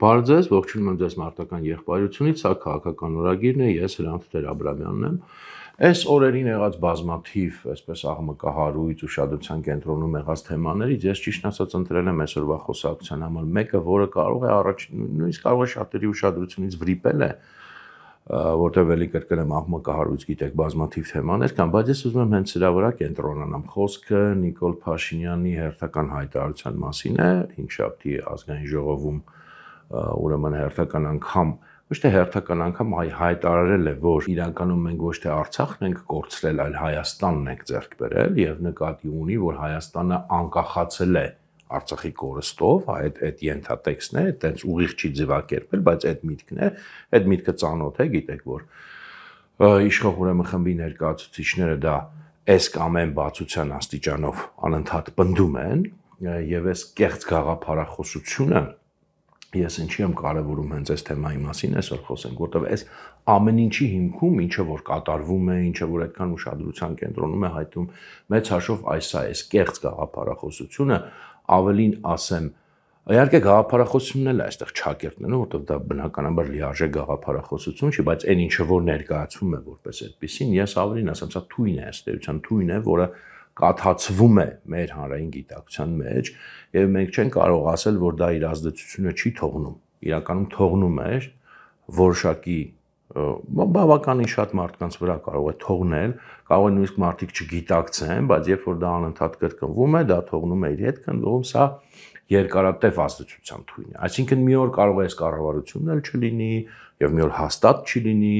Բարև ձեզ, ողջունում եմ ձեզ մարտական եղբայրությունից, սա քաղաքական օրագիրն է, ես Հրանտ Տեր-Աբրամյանն եմ։ Այս օրերին եղած բազմաթիվ, այսպես աղմկահարույց ուշադրության կենտրոնում եղած թեմաներից ես ճիշտ ասած ընտրել եմ այսօրվա խոսակցության համար մեկը, որը կարող է նույնիսկ կարող է շատերի ուշադրությունից վրիպել է, որտեղ էլի կրկնեմ աղմկահարույց գիտեք բազմաթիվ թեմաներ կան, բայց ես ուզում եմ հենց սրա վրա կենտրոնանամ։ Խոսքը Նիկոլ Փաշինյանի հերթական հայտարարության մասին է, հինգշաբթի ազգային ժողովում ուրեմն հերթական անգամ, ոչ թե հերթական անգամ հայտարարել է, որ իրականում մենք ոչ թե Արցախն ենք կորցրել, այլ Հայաստանն ենք ձեռք բերել եւ նկատի ունի, որ Հայաստանը անկախացել է Արցախի կորստով, այդ ենթատեքստն է, այտենց ուղիղ չի ձևակերպել, բայց այդ միտքն է, այդ միտքը ծանոթ է, գիտեք, որ իշխող ուրեմն խմբի ներկայացուցիչները դա այս կամ այն բացության աստիճանով անընդհատ պնդում են եւ այս կեղծ գաղափարախոսությունը ես ինչի եմ կարևորում հենց այս թեմայի մասին այսօր խոսենք, որտեղ այս ամեն ինչի հիմքում, ինչը որ կատարվում է, ինչը որ այդքան ուշադրության կենտրոնում է հայտնում, մեծ հաշվով այս կեղծ գաղափարախոսությունը ավելին ասեմ, իհարկե գաղափարախոսությունն էլ է այստեղ չակերտն է, որտեղ դա բնականաբար լիարժեք գաղափարախոսություն չի, բայց այն ինչը որ ներկայացվում է որպես այդպեսին, ես ավելին ասեմ, սա թույն է, ըստ էության թույն է, որը կաթացվում է մեր հանրային գիտակցության մեջ եւ մենք չենք կարող ասել, որ դա իր ազդեցությունը չի թողնում։ Իրականում թողնում է որոշակի բավականին շատ մարդկանց վրա կարող է թողնել, կարող է նույնիսկ մարդիկ չգիտակցեն, բայց երբ որ դա անընդհատ կրկնվում է, դա թողնում է իր հետ կնվում, սա երկարատև ազդեցության թույն է։ Այսինքն մի օր կարող է այս կառավարությունն էլ չլինի եւ մի օր հաստատ չի լինի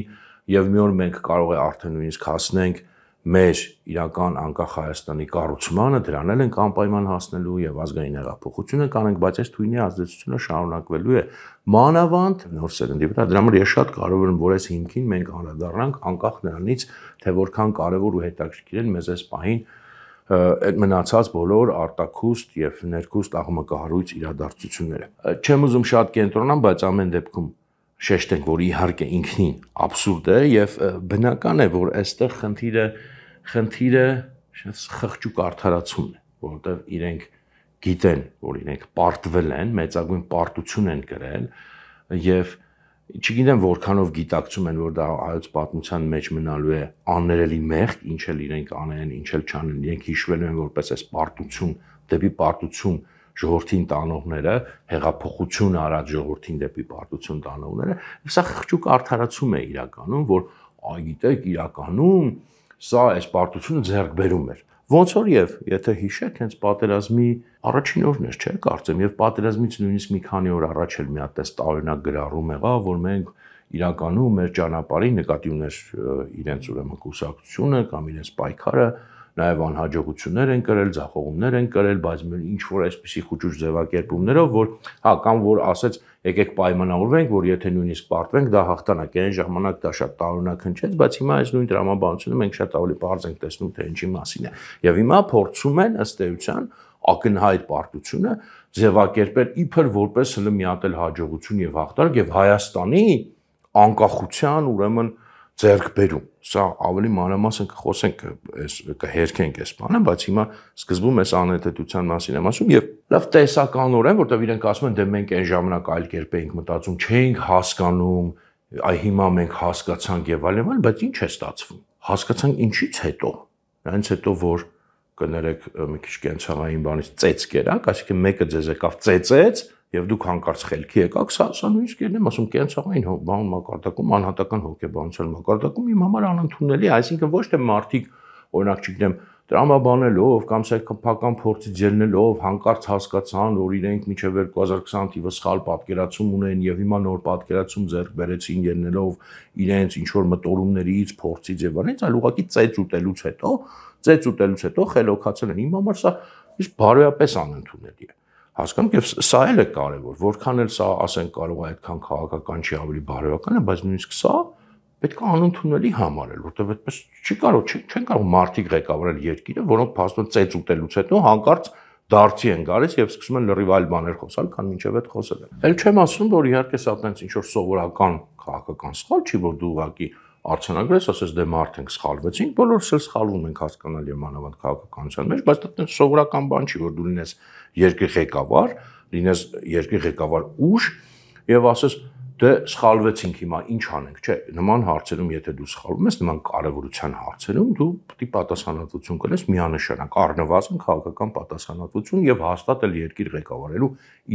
եւ մի օր մենք կարող է արդեն նույնիսկ հասնենք մեր իրական անկախ Հայաստանի կառուցմանը, դրան էլ ենք անպայման հասնելու եւ ազգային հեղափոխությունը կանենք, բայց այս թույնի ազդեցությունը շարունակվելու է մանավանդ նոր սերնդի վրա։ Դրա համար ես շատ կարևոր եմ, որ այս հիմքին մենք անդրադառնանք անկախ նրանից, թե որքան կարևոր ու հետաքրքիր են մեզ այս պահին այդ մնացած բոլոր արտաքուստ եւ ներքուստ աղմկահարույց իրադարձությունները։ Չեմ ուզում շատ կենտրոնանալ, բայց ամեն դեպքում շեշտենք, որ իհարկե ինքնին абսուրդ է եւ բնական է, որ այստեղ խնդիրը խղճուկ արդարացումն է, որովհետեւ իրենք գիտեն, որ իրենք պարտվել են, մեծագույն պարտություն են կրել եւ չգիտեմ որքանով գիտակցում են, որ դա հայոց պատմության մեջ մնալու է աններելի մեղք, ինչ էլ իրենք անեն, ինչ էլ չանեն, իրենք հիշվելու են որպես այս պարտություն, դեպի պարտություն ժողովրդին տանողները, հեղափոխություն արած ժողովրդին դեպի պարտություն տանողները, սա խղճուկ արդարացում է իրականում, որ գիտեք, իրականում սա այս պարտությունը ձեռք բերում էր։ Ոնց որ եւ եթե հիշեք, հենց պատերազմի առաջին օրն էր, չէ՞, կարծեմ, եւ պատերազմից նույնիսկ մի քանի օր առաջ էլ մի հատ էս տարօրինակ գրառում եղավ, որ մենք իրականում մեր ճանապարհին նկատի ուներ իրենց ուրեմն կուսակցությունը կամ իրենց պայքարը նաև անհաջողություններ են կրել, ձախողումներ են կրել, բայց ինչ որ այսպիսի խուճուճ ձևակերպումներով, որ կամ որ ասեց, եկեք պայմանավորվենք, որ եթե նույնիսկ պարտվենք, դա հաղթանակ է, այն ժամանակ դա շատ տարօրինակ հնչեց, բայց հիմա այս նույն տրամաբանությունը մենք շատ ավելի բարձ ենք տեսնում, թե ինչի մասին է։ Եվ հիմա փորձում են ըստ էության ակնհայտ պարտությունը ձևակերպել իբր որպես հենց մի հատ էլ հաջողություն եւ հաղթանակ եւ Հայաստանի անկախության ուրեմն ձեռք բերում։ Սա ավելի մանրամասն կխոսենք, կհերքենք այս բանը, բայց հիմա սկզբում այս անհետեթության մասին եմ ասում եւ լավ տեսականորեն, որտեղ իրենք ասում են, դե մենք այն ժամանակ այլ կերպ էինք մտածում, չէինք հասկանում, հիմա մենք հասկացանք եւ այլն, բայց ինչ է ստացվում։ Հասկացանք ինչից հետո։ Այնց հետո որ կներեք մի քիչ կենցաղային բանից ծեծ կերակ, այսինքն մեկը ձեզ եկավ ծեծեց եւ դուք հանկարծ խելքի եկաք, սա նույնիսկ եմ ասում կենցաղային բան մակարդակում, անհատական հոգեբանության մակարդակում իմ համար անընդունելի է, այսինքն ոչ թե մարդիկ օրինակ չգիտեմ տրամաբանելով կամ սեփական փորձից ելնելով հանկարծ հասկացան, որ իրենք մինչև 2020 թիվը սխալ պատկերացում ունեն եւ հիմա նոր պատկերացում ձեռք բերեցին ելնելով իրենց ինչ որ մտորումներից, փորձից եւ այլն, այլ ուղղակի ծեծ ուտելուց հետո խելոքացել են։ Իմ համար սա իսկ բարոյապես անընդունելի է։ Հասկանում եւ սա էլ է կարեւոր, որքան էլ սա ասենք կարող է այդքան քաղաքական չի ավելի բարոյական է, բայց նույնիսկ սա պետք է անընդունելի համարել, որտեղ այդպես չի կարող, չեն կարող մարդիկ ղեկավարել երկիրը, որոնք փաստորեն ծեծ ուտելուց հետո հանկարծ դարձի են գալիս եւ սկսում են լրիվ այլ բաներ խոսալ, քան մինչեւ այդ խոսել են։ Էլ չեմ ասում, որ իհարկե սա տենց ինչ որ սովորական քաղաքական սխալ չի, որ դու ուղղակի արձանագրես, ասես դե մարդ ենք սխալվեցինք, բոլորս էլ սխալվում ենք հասկանալ եւ մանավանդ քաղաքականության մեջ, բայց դա սովորական բան չի, որ դու լինես երկրի ղեկավար ուժ եւ ասես դե սխալվեցինք հիմա ինչ անենք, չէ, նման հարցերում եթե դու սխալվում ես, նման կարևորության հարցերում դու պետք է պատասխանատվություն կրես միանշանակ, առնվազն քաղաքական պատասխանատվություն եւ հաստատ էլ երկիր ղեկավարելու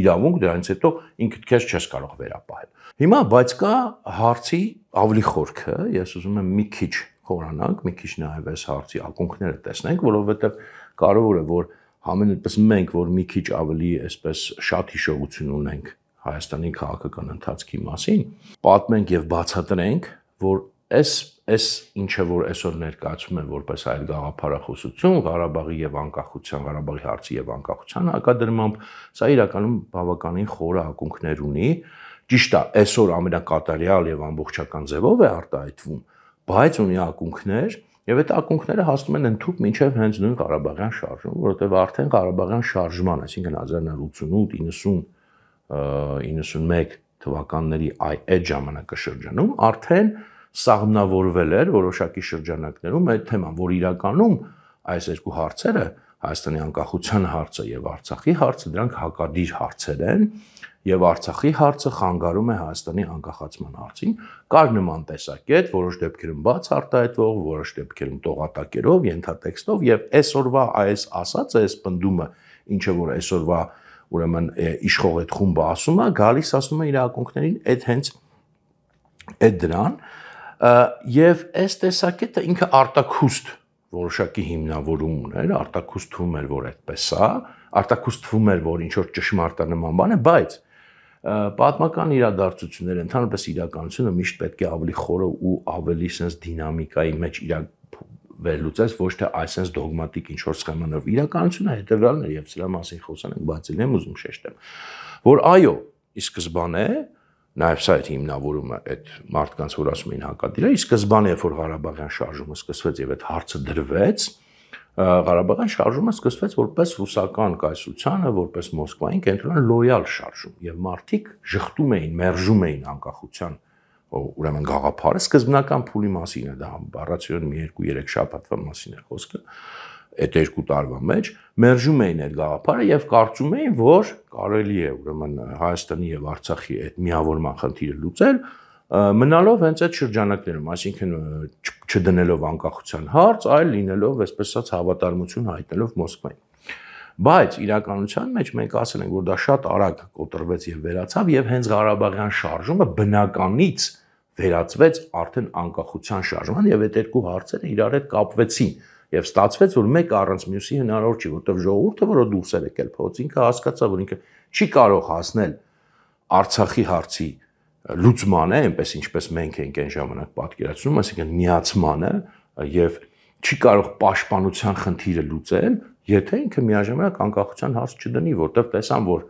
իրավունք, դրանից հետո ինքդ քեզ չես կարող վերապահել։ Հիմա բայց կա հարցի ավելի խորքը, ես ուզում եմ մի քիչ խորանանք, մի քիչ նաեւ այս հարցի ակունքները տեսնենք, որովհետեւ կարևոր է որ համենայնպես մենք որ մի քիչ ավելի այսպես շատ հիշողություն ունենք Հայաստանի քաղաքական ընթացքի մասին, պատմենք եւ բացատրենք, որ այս ինչը որ այսօր ներկայացում են որպես այդ գաղափարախոսություն, Ղարաբաղի եւ անկախության, Ղարաբաղի հարցի եւ անկախության հակադրմամբ, սա իրականում բավականին խորը ակունքներ ունի, ճիշտ է, այսօր ամենակատարյալ եւ ամբողջական ձևով է արտահայտվում, բայց ունի ակունքներ եւ այդ ակունքները հասնում են ընդհանուր մինչեւ հենց նույն Ղարաբաղյան շարժումը, որովհետեւ արդեն Ղարաբաղյան շարժման, այսինքն 1988, 91 թվականների այդ ժամանակաշրջանում արդեն սահմանավորվել էր որոշակի շրջանակներում այդ թեման, որ իրականում այս երկու հարցերը Հայաստանի անկախության հարցը եւ Արցախի հարցը դրանք հակադիր հարցեր են եւ Արցախի հարցը խանգարում է Հայաստանի անկախացման հարցին, կար նման տեսակետ, որոշ դեպքերում բաց արտահայտվող, որոշ դեպքերում տողատակերով, ենթատեքստով եւ այսօրվա այս ասածը, այս պնդումը, ինչը որ այսօրվա ուրեմն իշխող այդ խումբը ասում է, գալիս ասում է իր ակունքներին այդ հենց այդ դրան եւ այս տեսակետը ինքը արտակուստ որոշակի հիմնավորում ուներ, արտակուստ թվում էր որ այդպես է, արտակուստ թվում էր որ ինչ որ ճշմարտանման բան է, բայց պատմական իրադարձությունները ընդհանրապես իրականությունը միշտ պետք է ավելի խորը ու ավելի sense դինամիկայի մեջ վերլուծես ոչ թե այսպես դոգմատիկ ինչ որ սխեմանով իրականությունը հետեւյալն է եւ սրա մասին խոսանք, բայց ել եմ ուզում շեշտեմ, որ այո, ի սկզբանե նաեւ սա այդ հիմնավորումը այդ մարդկանց որ ասում էին հակադիր է, ի սկզբանե երբ որ Ղարաբաղյան շարժումը սկսվեց եւ այդ հարցը դրվեց, Ղարաբաղյան շարժումը սկսվեց որպես ռուսական կայսրությանը, որպես Մոսկվային կենտրոնական լոյալ շարժում եւ մարդիկ ժխտում էին, մերժում էին անկախության ուրեմն գաղափարը սկզբնական փուլի մասին է դա բառացիորեն մի 2-3 շաբաթվա մասին է խոսքը այդ 2 տարվա մեջ մերժում էին այդ գաղափարը եւ կարծում էին որ կարելի է ուրեմն Հայաստանի եւ Արցախի այդ միավորման խնդիրը լուծել մնալով հենց այդ շրջանակներում այսինքն չդնելով անկախության հարց այլ լինելով այսպես ասած հավատարմություն հայտնելով Մոսկվային բայց իրականության մեջ մենք ասել ենք որ դա շատ արագ կոտրվեց եւ վերացավ եւ հենց Ղարաբաղյան շարժումը բնականից վերածվեց արդեն անկախության շարժման եւ այդ երկու հարցերը իրար հետ կապվեցին եւ ստացվեց որ մեկը առանց մյուսի հնարավոր չի որովհետեւ ժողովուրդը որը դուրս էր եկել փոց ինքը հասկացավ որ ինքը չի կարող հասնել Արցախի հարցի լուծմանը այնպես ինչպես մենք ենք այն ժամանակ պատկերացնում այսինքն միացմանը եւ չի կարող պաշտպանության խնդիրը լուծել եթե ինքը միաժամանակ անկախության հարց չդնի որովհետեւ տեսան որ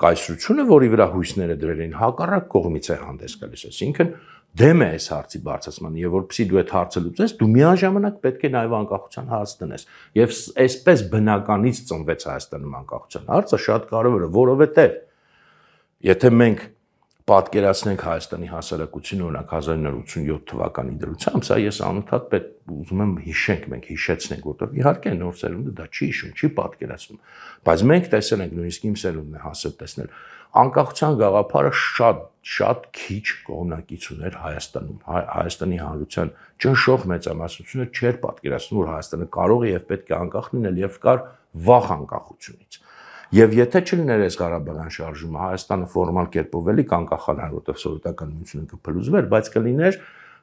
կայսրությունը որի վրա հույսները դրել են հակառակ կողմից է հանդես գալիս այսինքն դեմ է այս հարցի բարձրացմանը եւ որպեսզի դու այդ հարցը լուծես դու միաժամանակ պետք է նաեւ անկախության հարց դնես եւ այսպես բնականից ծնվեց Հայաստանում անկախության հարցը շատ կարեւոր է որովհետեւ եթե մենք պատկերացնենք Հայաստանի հասարակությունը օրինակ 1987 թվականի դրությամբ սա ես անընդհատ ուզում եմ հիշենք մենք հիշեցնենք որտեղ իհարկե նոր սերունդը դա չի հիշում չի պատկերացնում բայց մենք տեսել ենք նույնիսկ իմ սերունդն է հասել տեսնել անկախության գաղափարը շատ քիչ կողմնակից ուներ Հայաստանում Հայաստանի հանրության ճնշող մեծամասնությունը չէր պատկերացնում որ Հայաստանը կարող է եւ պետք է անկախ լինել եւ կար վախ անկախությունից Եվ եթե չլիներ այս Ղարաբաղյան շարժումը, Հայաստանը ֆորմալ կերպով էլի կանկախանար, որտեղ սովետական միությունը կփլուզվեր, բայց կլիներ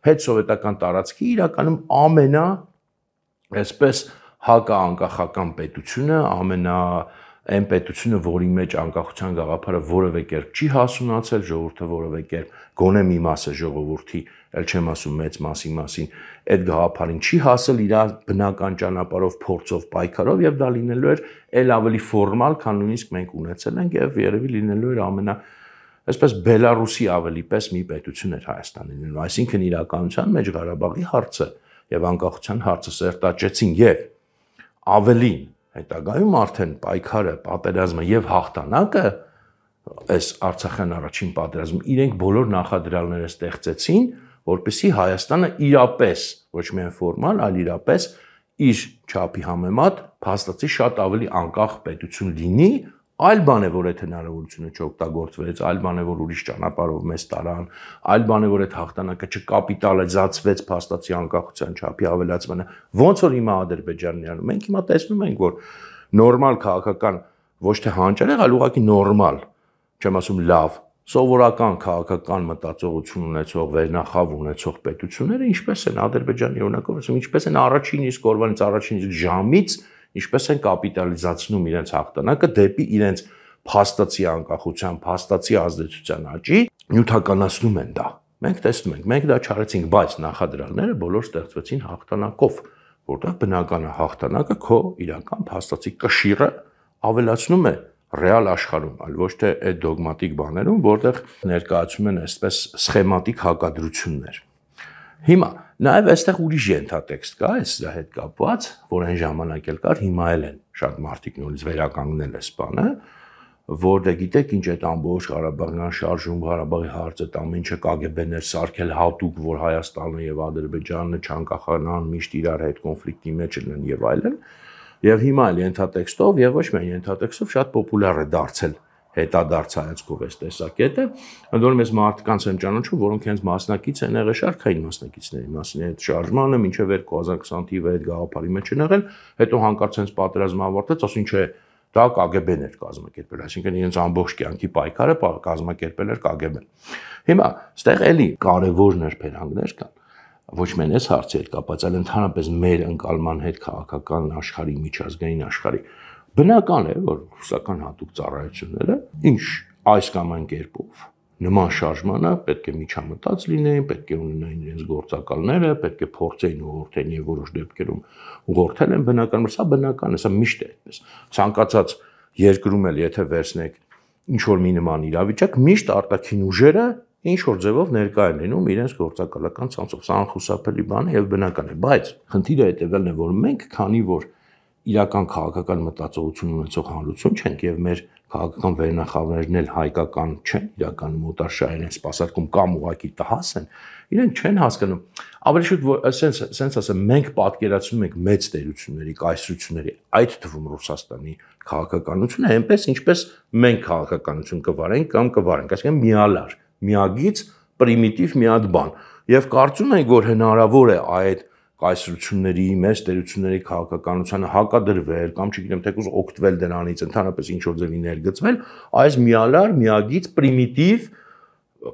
հետսովետական տարածքի իրականում ամենա այսպես հակաանկախական պետությունը, այն պետությունը, որի մեջ անկախության գաղափարը որևէ կերպ չի հասունացել, ժողովուրդը որևէ կերպ գոնե մի մասը ժողովրդի, ել չեմ ասում մեծ մասի մասին, այդ գաղափարին չի հասել իր բնական ճանապարհով, փորձով, պայքարով եւ դա լինելու էր ել ավելի ֆորմալ, քան նույնիսկ մենք ունեցել ենք եւ երևի լինելու էր այսպես Բելարուսի ավելի պես մի պետություն էր Հայաստանը լինելու, այսինքն իրականության մեջ Ղարաբաղի հարցը եւ անկախության հարցը սերտաճեցին եւ ավելին հետագայում արդեն պայքարը, պատերազմը եւ հաղթանակը այս Արցախյան առաջին պատերազմում իրենք բոլոր նախադրյալները ստեղծեցին, որպեսզի Հայաստանը իրապես, ոչ միայն ֆորմալ, այլ իրապես իր չափի համեմատ փաստացի շատ ավելի անկախ պետություն լինի, Այլ բան է, որ այդ հնարավորությունը չօգտագործվեց, այլ բան է, որ ուրիշ ճանապարհով մեզ տարան, այլ բան է, որ այդ հաղթանակը չկապիտալիզացվեց փաստացի անկախության չափի ավելացմանը։ Ոնց որ հիմա Ադրբեջանն անում, մենք հիմա տեսնում ենք, որ նորմալ քաղաքական ոչ թե հանճարեղ, այլ ուղղակի նորմալ, չեմ ասում լավ, սովորական քաղաքական մտածողություն ունեցող, վերնախավ ունեցող պետությունները ինչպես են Ադրբեջանի օրինակով, ասում ինչպես են առաջին իսկ օրվանից, առաջին իսկ ժամից ինչպես են կապիտալիզացնում իրենց հաղթանակը դեպի իրենց փաստացի անկախության, փաստացի ազդեցության աճի, նյութականացնում են դա։ Մենք տեսնում ենք, մենք դա չարեցինք, բայց նախադրյալները բոլոր ստեղծվեցին հաղթանակով, որտեղ բնական հաղթանակը քո իրական փաստացի կշիռը ավելացնում է ռեալ աշխարհում, այլ ոչ թե այդ դոգմատիկ բաներում, որտեղ ներկայացում են այսպես սխեմատիկ հակադրություններ։ Հիմա նաև այստեղ ուրիշ ենթատեքստ կա, այս դրա հետ կապված, որ այն ժամանակ էլ կար, հիմա էլ են շատ մարդիկ նորից վերականգնել այս բանը, որ դե գիտեք ինչ այդ ամբողջ Ղարաբաղյան շարժում, Ղարաբաղի հարցը ամեն ինչը KGB-ն էր սարքել հատուկ, որ Հայաստանը եւ Ադրբեջանը չանկախանան, միշտ իրար հետ կոնֆլիկտի մեջ լինեն եւ այլն։ Եվ հիմա էլ ենթատեքստով եւ ոչ միայն ենթատեքստով շատ պոպուլյար է դարձել հետադարձ հայացքով այս տեսակետը, ընդ որում ես մարդկանց եմ ճանաչում, որոնք հենց մասնակից են եղել շարքային մասնակիցների մասին այդ շարժմանը, մինչև 2020 թվականի այդ գաղափարի մեջ են եղել, հետո հանկարծ հենց պատերազմը ավարտվեց, ասում չէ, դա KGB-ն էր կազմակերպել, այսինքն իրենց ամբողջ կյանքի պայքարը կազմակերպել էր KGB-ն։ Հիմա այստեղ էլի կարևոր նրբերանգներ կան, ոչ միայն այս հարցի հետ կապված, այլ ընդհանրապես մեր ընկալման հետ քաղաքական աշխարհի, միջազգային աշխարհի բնական է, որ ռուսական հատուկ ծառայությունները ինչ այս կամ այն կերպով նման շարժմանը պետք է միջամտած լինեին, պետք է ունենային իրենց գործակալները, պետք է փորձեին ուղղորդեն եւ որոշ դեպքերում ուղղորդել են բնական, սա բնական է, սա միշտ է այդպես։ Ցանկացած երկրում էլ եթե վերցնեք ինչ որ մի նման իրավիճակ, միշտ արտաքին ուժերը ինչ որ ձևով ներկա են լինում իրենց գործակալական ցանցով, սա անխուսափելի բան է եւ բնական է, բայց խնդիրը հետեւելն է, որ մենք քանի որ իրական քաղաքական մտածողություն ունեցող հանրություն չենք եւ մեր քաղաքական վերնախավերներն էլ հայկական չեն, իրականում օտարշահերեն սպասարկում կամ ուղակի տհաս են, իրենք չեն հասկանում։ Ավելի շուտ sense ասեմ, մենք պատկերացնում ենք մեծ տերությունների, կայսրությունների, այդ թվում Ռուսաստանի քաղաքականությունը, այնպես ինչպես մենք քաղաքականություն կվարենք կամ կվարենք, այսինքն միալար, միագիծ, պրիմիտիվ մի հատ բան։ Եվ կարծում ենք, որ հնարավոր է այդ կայսրությունների, մեծ տերությունների քաղաքականությանը հակադրվել կամ չգիտեմ թեկուզ օգտվել դրանից, ընդհանրապես ինչ որ ձևի ներգծվել, այս միալար, միագիծ, պրիմիտիվ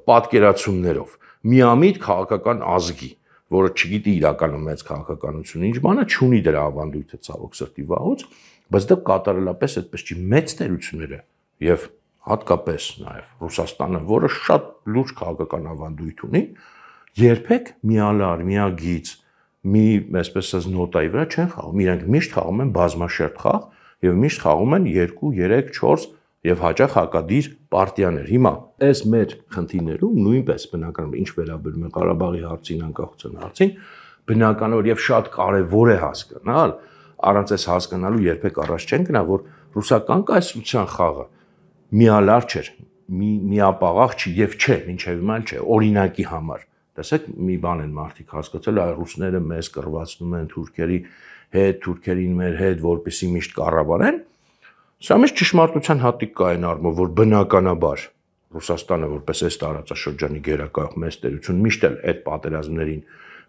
պատկերացումներով, միամիտ քաղաքական ազգի, որը չգիտի իրականում մեծ քաղաքականություն ինչ բան է, չունի դրա ավանդույթը ցավոք սրտի վաղուց, բայց դա կատարելապես այդպես չի, մեծ տերությունները եւ հատկապես նաեւ Ռուսաստանը, որը շատ լուրջ քաղաքական ավանդույթ ունի, երբեք միալար, միագիծ մի այսպես ասած նոտայի վրա չեն խաղում, իրենք միշտ խաղում են բազմաշերտ խաղ եւ միշտ խաղում են 2, 3, 4 եւ հաճախ հակադիր պարտիաներ։ Հիմա այս մեր խնդիրներում նույնպես բնականաբար ինչ վերաբերում է Ղարաբաղի հարցին, անկախության հարցին, բնականաբար եւ շատ կարեւոր է հասկանալ, առանց այս հասկանալու երբեք առաջ չեն գնա, որ ռուսական կայսրության խաղը միալար չէր, միապաղաղ չի եւ չէ, մինչեւ հիմա չէ, օրինակի համար։ Տեսեք, մի բան են մարդիկ հասկացել, այ ռուսները մեզ կռվածնում են թուրքերի հետ, թուրքերին մեր հետ, որպեսզի միշտ կառավարեն։ Սա միշտ ճշմարտության հատիկ կա այն առումով, որ բնականաբար Ռուսաստանը որպես այս տարածաշրջանի գերակայող մեծ տերություն միշտ էլ այդ պատերազմներին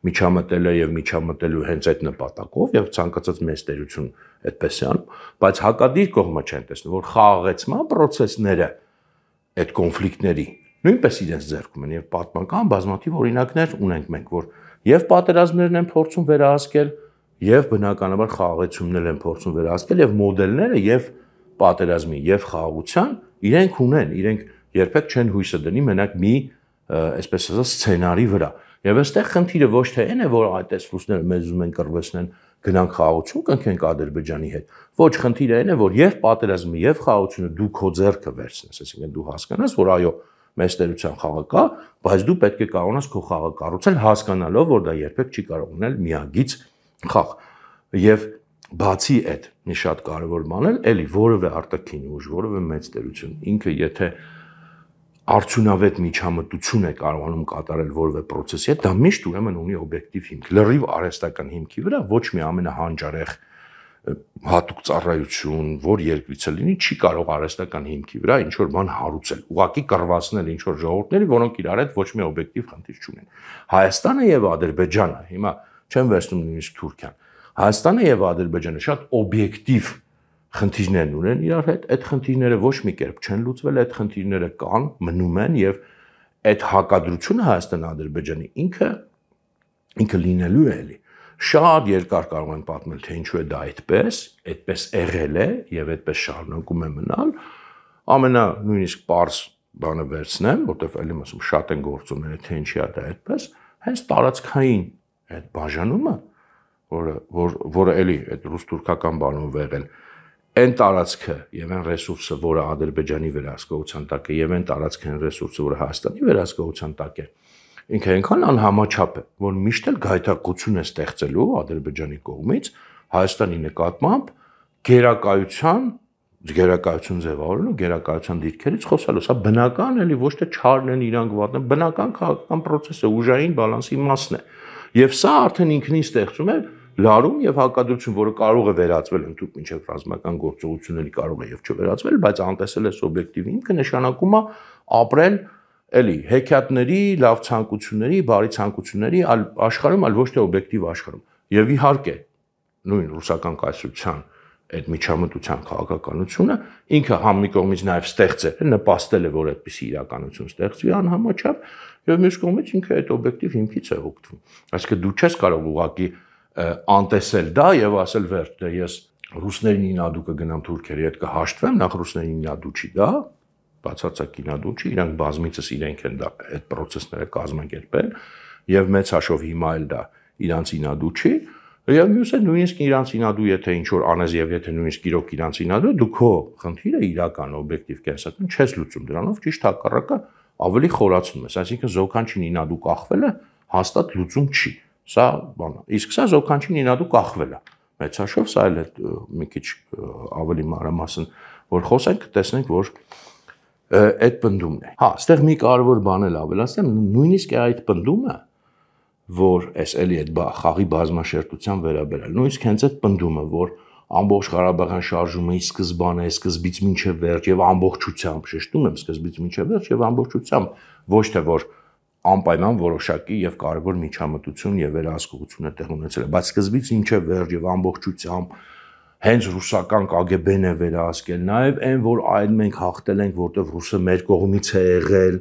միջամտել է եւ միջամտելու հենց այդ նպատակով եւ ցանկացած մեծ տերություն այդպես է անում, բայց հակադիր կողմը չեն տեսնում, որ խաղաղեցման process-ները այդ կոնֆլիկտների նույնպես իրենց ձեռքում են եւ պատմական բազմաթիվ օրինակներ ունենք մենք, որ եւ պատերազմներն են փորձում վերահսկել եւ բնականաբար խաղաղեցումներ են փորձում վերահսկել եւ մոդելները եւ պատերազմի եւ խաղաղության իրենք ունեն, իրենք երբեք չեն հույսը դնի մենակ մի այսպես ասած սցենարի վրա։ Եվ այստեղ խնդիրը ոչ թե այն է, որ այդպես ռուսները մեզ ուզում են կռվեցնեն, գնանք խաղաղություն կնքենք Ադրբեջանի հետ։ Ոչ, խնդիրը այն է, որ եւ պատերազմը եւ խաղաղությունը դու քո ձեռքը վերցնես, այսինքն դու հասկանաս, որ այո, մեծ տերության խաղը կա, բայց դու պետք է կարողանաս քո խաղը կառուցել հասկանալով, որ դա երբեք չի կարող ունենալ միագիծ խաղ։ Եվ բացի այդ, մի շատ կարևոր բան էլ, էլի որևէ արտաքին ուժ, որևէ մեծ տերություն, ինքը եթե արդյունավետ միջամտություն է կարողանում կատարել որևէ process-ի հետ, դա միշտ ուրեմն ունի օբյեկտիվ հիմք, լրիվ արհեստական հիմքի վրա, ոչ մի ամենահանջարեղ հատուկ ծառայություն, որ երկրից լինի, չի կարող արհեստական հիմքի վրա ինչ որ բան հարուցել, ուղղակի կռվածնել ինչ որ ժողովուրդների, որոնք իրար հետ ոչ մի օբյեկտիվ խնդիր չունեն։ Հայաստանը եւ Ադրբեջանը, հիմա չեմ վերցնում նույնիսկ Թուրքիան, Հայաստանը եւ Ադրբեջանը շատ օբյեկտիվ խնդիրներ ունեն իրար հետ, այդ խնդիրները ոչ մի կերպ չեն լուծվել, այդ խնդիրները կան, մնում են եւ այդ հակադրությունը Հայաստան-Ադրբեջանի ինքը լինելու է էլի։ Շատ երկար կարող են պատմել, թե ինչու է դա այդպես եղել է եւ այդպես շարունակում է մնալ։ Ամենա նույնիսկ պարզ բանը վերցնեմ, որտեվ ելի ասում շատ են գործումները, թե ինչի է դա այդպես, հենց տարածքային այդ բաժանումը, որը էլի այդ ռուս-թուրքական բանով եղել, այն տարածքը եւ այն ռեսուրսը, որը Ադրբեջանի վերահսկողության տակ է, եւ այն տարածքը այն ռեսուրսը, որը Հայաստանի վերահսկողության տակ է, ինքը այնքան անհամաչափ է, որ միշտ էլ գայթակղություն է ստեղծելու Ադրբեջանի կողմից Հայաստանի նկատմամբ գերակայություն ձևավորելու, գերակայության դիրքերից խոսալու։ Սա բնական էլի ոչ թե չարն են իրանք վատն, բնական քաղաքական process է, ուժային բալանսի մասն է։ Եվ սա արդեն ինքնին ստեղծում է լարում եւ հակադրություն, որը կարող է վերածվել ընդհանուր մինչեւ ռազմական գործողությունների կարող է եւ չվերածվել, բայց անտեսել է սուբյեկտիվ ինքը նշանակում է ապրել էլի հեքիաթների, լավ ցանկությունների, բարի ցանկությունների աշխարհում, այլ ոչ թե օբյեկտիվ աշխարհում։ Եվ իհարկե, նույն ռուսական կայսրության այդ միջամտության քաղաքականությունը ինքը համի կողմից նաև ստեղծել է, նպաստել է, որ այդպիսի իրականություն ստեղծվի անհամաչափ, եւ մյուս կողմից ինքը այդ օբյեկտիվ հիմքից է օգտվում։ Այսինքն դու չես կարող ուղղակի անտեսել դա եւ ասել վերջ, դե ես ռուսներին ինադու կգնամ թուրքերի հետ կհաշտվեմ, նախ ռուսներին ինադու չի դա, բացարձակ ինադու չի, իրանք բազմիցս իրենք են դա այդ process-ները կազմակերպել եւ մեծ հաշվով հիմա էլ դա իրանց ինադու չի, եւ մյուսը նույնիսկ իրանց ինադու եթե ինչ որ անես եւ եթե նույնիսկ իրոք իրանց ինադու դու քո խնդիրը իրական օբյեկտիվ կենսական չես լուծում դրանով, ճիշտ հակառակը ավելի խորացնում ես, այսինքն զոքանչին ինադու կախվելը հաստատ լուծում չի։ Սա բան է։ Իսկ սա զոքանչին ինադու կախվելը։ Մեծ հաշվով սա էլ է մի քիչ ավելի մանրամասն որ խոսենք, տեսնենք որ այդ պնդումն է։ Հա, այստեղ մի կարևոր բան էլ ավելացնեմ, նույնիսկ այդ պնդումը, որ այս էլի այդ խաղի բազմաշերտության վերաբերյալ, նույնիսկ հենց այդ պնդումը, որ ամբողջ Ղարաբաղյան շարժումը ի սկզբանե, սկզբից մինչև վերջ եւ ամբողջությամբ, շեշտում եմ, սկզբից մինչև վերջ եւ ամբողջությամբ, ոչ թե որ անպայման որոշակի եւ կարևոր միջամտություն եւ վերահսկողություն է տեղ ունեցել, բայց սկզբից մինչև վերջ եւ ամբողջությամբ հենց ռուսական KGB-ն է վերահսկել, նաեւ այն, որ այլ մենք հաղթել ենք, որտեղ ռուսը մեր կողմից է եղել,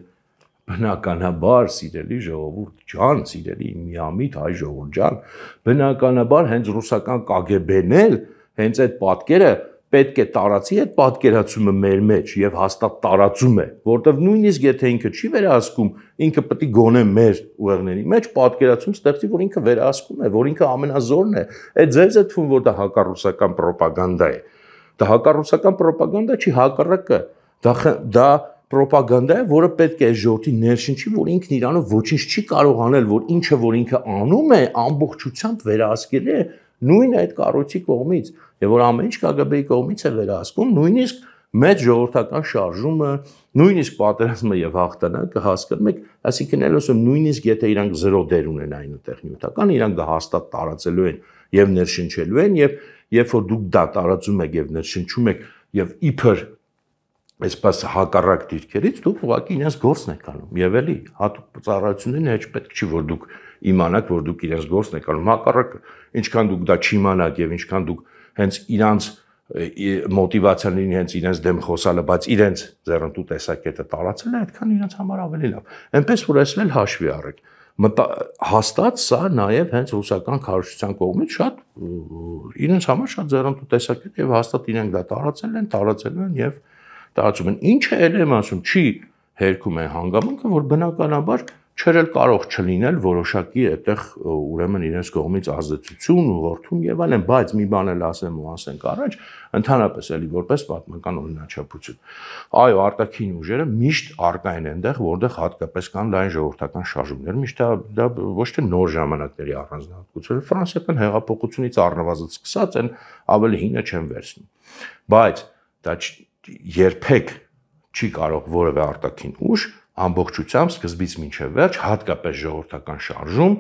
բնականաբար, սիրելի ժողովուրդ ջան, սիրելի միամիտ հայ ժողովուրդ ջան, բնականաբար հենց ռուսական KGB-ն էլ հենց այդ պատկերը պետք է տարածի այդ պատկերացումը մեր մեջ եւ հաստատ տարածում է, որտեվ նույնիսկ եթե ինքը չի վերահսկում, ինքը պետք է գոնե մեր ուղեղների մեջ պատկերացում ստեղծի, որ ինքը վերահսկում է, որ ինքը ամենազորն է։ Այդ ձեզ է թվում, որ դա հակառուսական ռոպագանդա է։ Դա հակառուսական ռոպագանդա չի, հակառակը։ Դա ռոպագանդա է, որը պետք է ժողովրդի ներշնչի, որ ինքն իրանով ոչինչ չի կարող անել, որ ինչը որ ինքը անում է, ամբողջությամբ վերահսկելի է նույն այդ կառույցի կողմից, եւ որ ամեն ինչ KGB-ի կողմից է վերահսկում, նույնիսկ մեծ ժողովրդական շարժումը, նույնիսկ պատերազմը եւ հաղթանակը հասկանում եք, այսինքն էլ ասում նույնիսկ եթե իրանք 0 դեր ունեն այն այդտեղ նյութական, իրանք դա հաստատ տարածելու են եւ ներշնչելու են եւ երբ որ դուք դա տարածում եք եւ ներշնչում եք եւ իբր այսպես հակառակ դիրքերից դուք ուղղակի իրենց գործն եք անում եւ էլի հատուկ ծառայություններին հեչ պետք չի որ դուք իմանաք որ դուք իրենց գործն եք անում հակառակը ինչքան դուք դա չիմանաք եւ ինչքան դուք հենց իրանց մոտիվացիաներին հենց իրենց դեմ խոսալը բայց իրենց ձեռնտու տեսակետը տարածելը այդքան իրենց համար ավելի լավ այնպես որ այսպես հաշվի առեք հաստատ սա նաեւ հենց ռուսական քարոզչության կողմից շատ իրենց համար շատ ձեռնտու տեսակետ եւ հաստատ իրենք դա տարածելու են եւ տարածում են ինչը էլ եմ ասում չի հերքում է հանգամանքը որ բնականաբար չէր էլ կարող չլինել որոշակի այդտեղ ուրեմն իրենց կողմից ազդեցություն ուղղորդում եւ այլն բայց մի բան էլ ասեմ ու ասենք առաջ ընդհանրապես էլի որպես պատմական օրինաչափություն այո արտաքին ուժերը միշտ արկա են այնտեղ որտեղ հատկապես կան լայն ժողովրդական շարժումներ միշտ դա ոչ թե նոր ժամանակների առանձնահատկություն ֆրանսիական հեղափոխությունից առնվազն սկսած են ավելի հինը չեն վերցնում բայց դա երբեք չի կարող որևէ արտաքին ուժ ամբողջությամբ սկզբից մինչև վերջ հատկապես ժողովրդական շարժում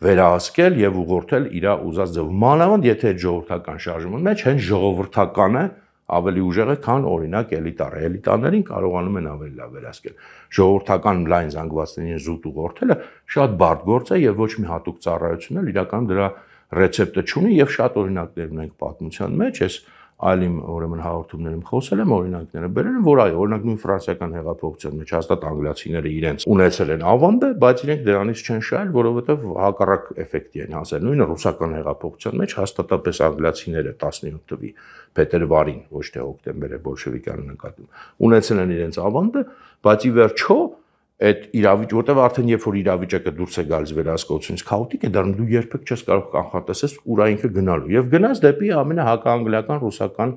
վերահսկել եւ ուղղորդել իր ուզած ձևով։ Մանավանդ եթե այդ ժողովրդական շարժման մեջ հենց ժողովրդականը ավելի ուժեղ է, քան օրինակ էլիտար։ Էլիտաներին կարողանում են ավելի լավ վերահսկել։ Ժողովրդական լայն զանգվածներին զուտ ուղղորդելը շատ բարդ գործ է եւ ոչ մի հատուկ ծառայություն էլ իրականում դրա ռեցեպտը չունի եւ շատ օրինակներ ունենք պատմության մեջ, ես այլ իմ ուրեմն հաղորդումներում խոսել եմ օրինակները բերել եմ, որ այո, օրինակ նույն ֆրանսիական հեղափոխության մեջ հաստատ անգլիացիները իրենց ունեցել են ավանդը, բայց իրենք դրանից չեն շահել, որովհետեւ հակառակ էֆեկտի են հասել։ Նույնը ռուսական հեղափոխության մեջ հաստատապես անգլիացիները 17 թվականի փետրվարին, ոչ թե հոկտեմբերը բոլշևիկյան նկատում, ունեցել են իրենց ավանդը, բայց ի վերջո այդ իրավիճակը, որտեղ արդեն երբ որ իրավիճակը դուրս է գալիս վերահսկողությունից քաոտիկ է դառնում, դու երբեք չես կարող կանխատեսել ուր ինքը գնալու եւ գնաց դեպի ամենահակաանգլիական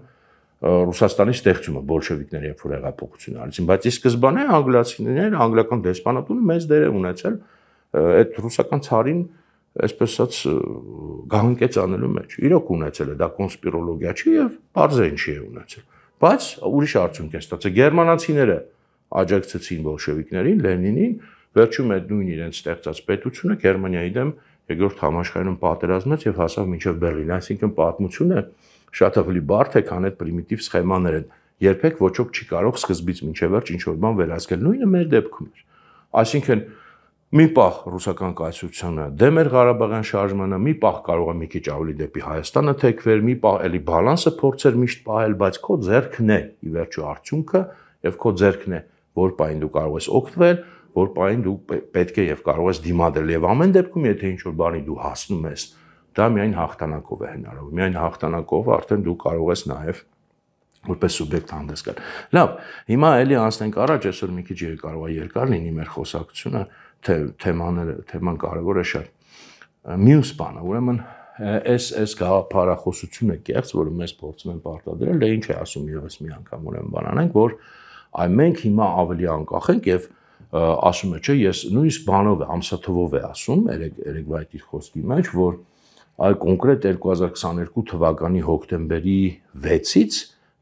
Ռուսաստանի ստեղծումը բոլշևիկները երբ որ հեղափոխություն արեցին, բայց ի սկզբանե անգլիացիները անգլիական դեսպանատունը մեծ դեր է ունեցել այդ ռուսական ցարին այսպես ասած գահանքեց անելու մեջ։ Իրոք ունեցել է, դա կոնսպիրոլոգիա չի եւ բարձր ինչի է ունեցել։ Բայց ուրիշ արդյունք է ստացել։ Գերմանացիները աջակցեցին բոլշևիկներին, Լենինին, վերջում այդ նույն իրենց ստեղծած պետությունը Գերմանիայի դեմ երկրորդ համաշխարհային պատերազմից եւ հասավ մինչեւ Բերլին, այսինքն պատմությունը շատ ավելի բարդ է, քան այդ պրիմիտիվ սխեմաները։ Երբեք ոչ ոք չի կարող սկզբից մինչեւ վերջ ինչ որ բան վերահսկել։ Նույնը մեր դեպքում էր։ Այսինքն մի պահ ռուսական կայսրությանը դեմ էր Ղարաբաղյան շարժմանը, մի պահ կարող է մի քիչ ավելի դեպի Հայաստանը թեքվեր, մի պահ էլի բալանսը փորձեր միշտ պահել, բայց քո ձեռքն է ի վերջո արդյունքը եւ քո ձեռքն է, որ պահին դու կարող ես օգտվել, որ պահին դու պետք է եւ կարող ես դիմադրել եւ ամեն դեպքում եթե ինչ որ բանի դու հասնում ես, դա միայն հաղթանակով է հնարավոր։ Միայն հաղթանակով արդեն դու կարող ես նաեւ որպես սուբյեկտ հանդես գալ։ Լավ, հիմա էլի անցնենք առաջ, այսօր մի քիչ կարող է երկար լինի մեր խոսակցությունը, թեման կարևոր է շատ։ Մյուս բանը, ուրեմն այս գաղափարախոսությունը կեղծ, որը մեզ փորձում են պարտադրել, դա ինչ է ասում եւս մի անգամ ուրեմն բանանենք, որ այ մենք հիմա ավելի անկախ ենք եւ ասում է, չէ, ես նույնիսկ բանով է, ամսաթվով է ասում, երեկվա այդ իր խոսքի մեջ, որ այ կոնկրետ 2022 թվականի հոկտեմբերի 6-ից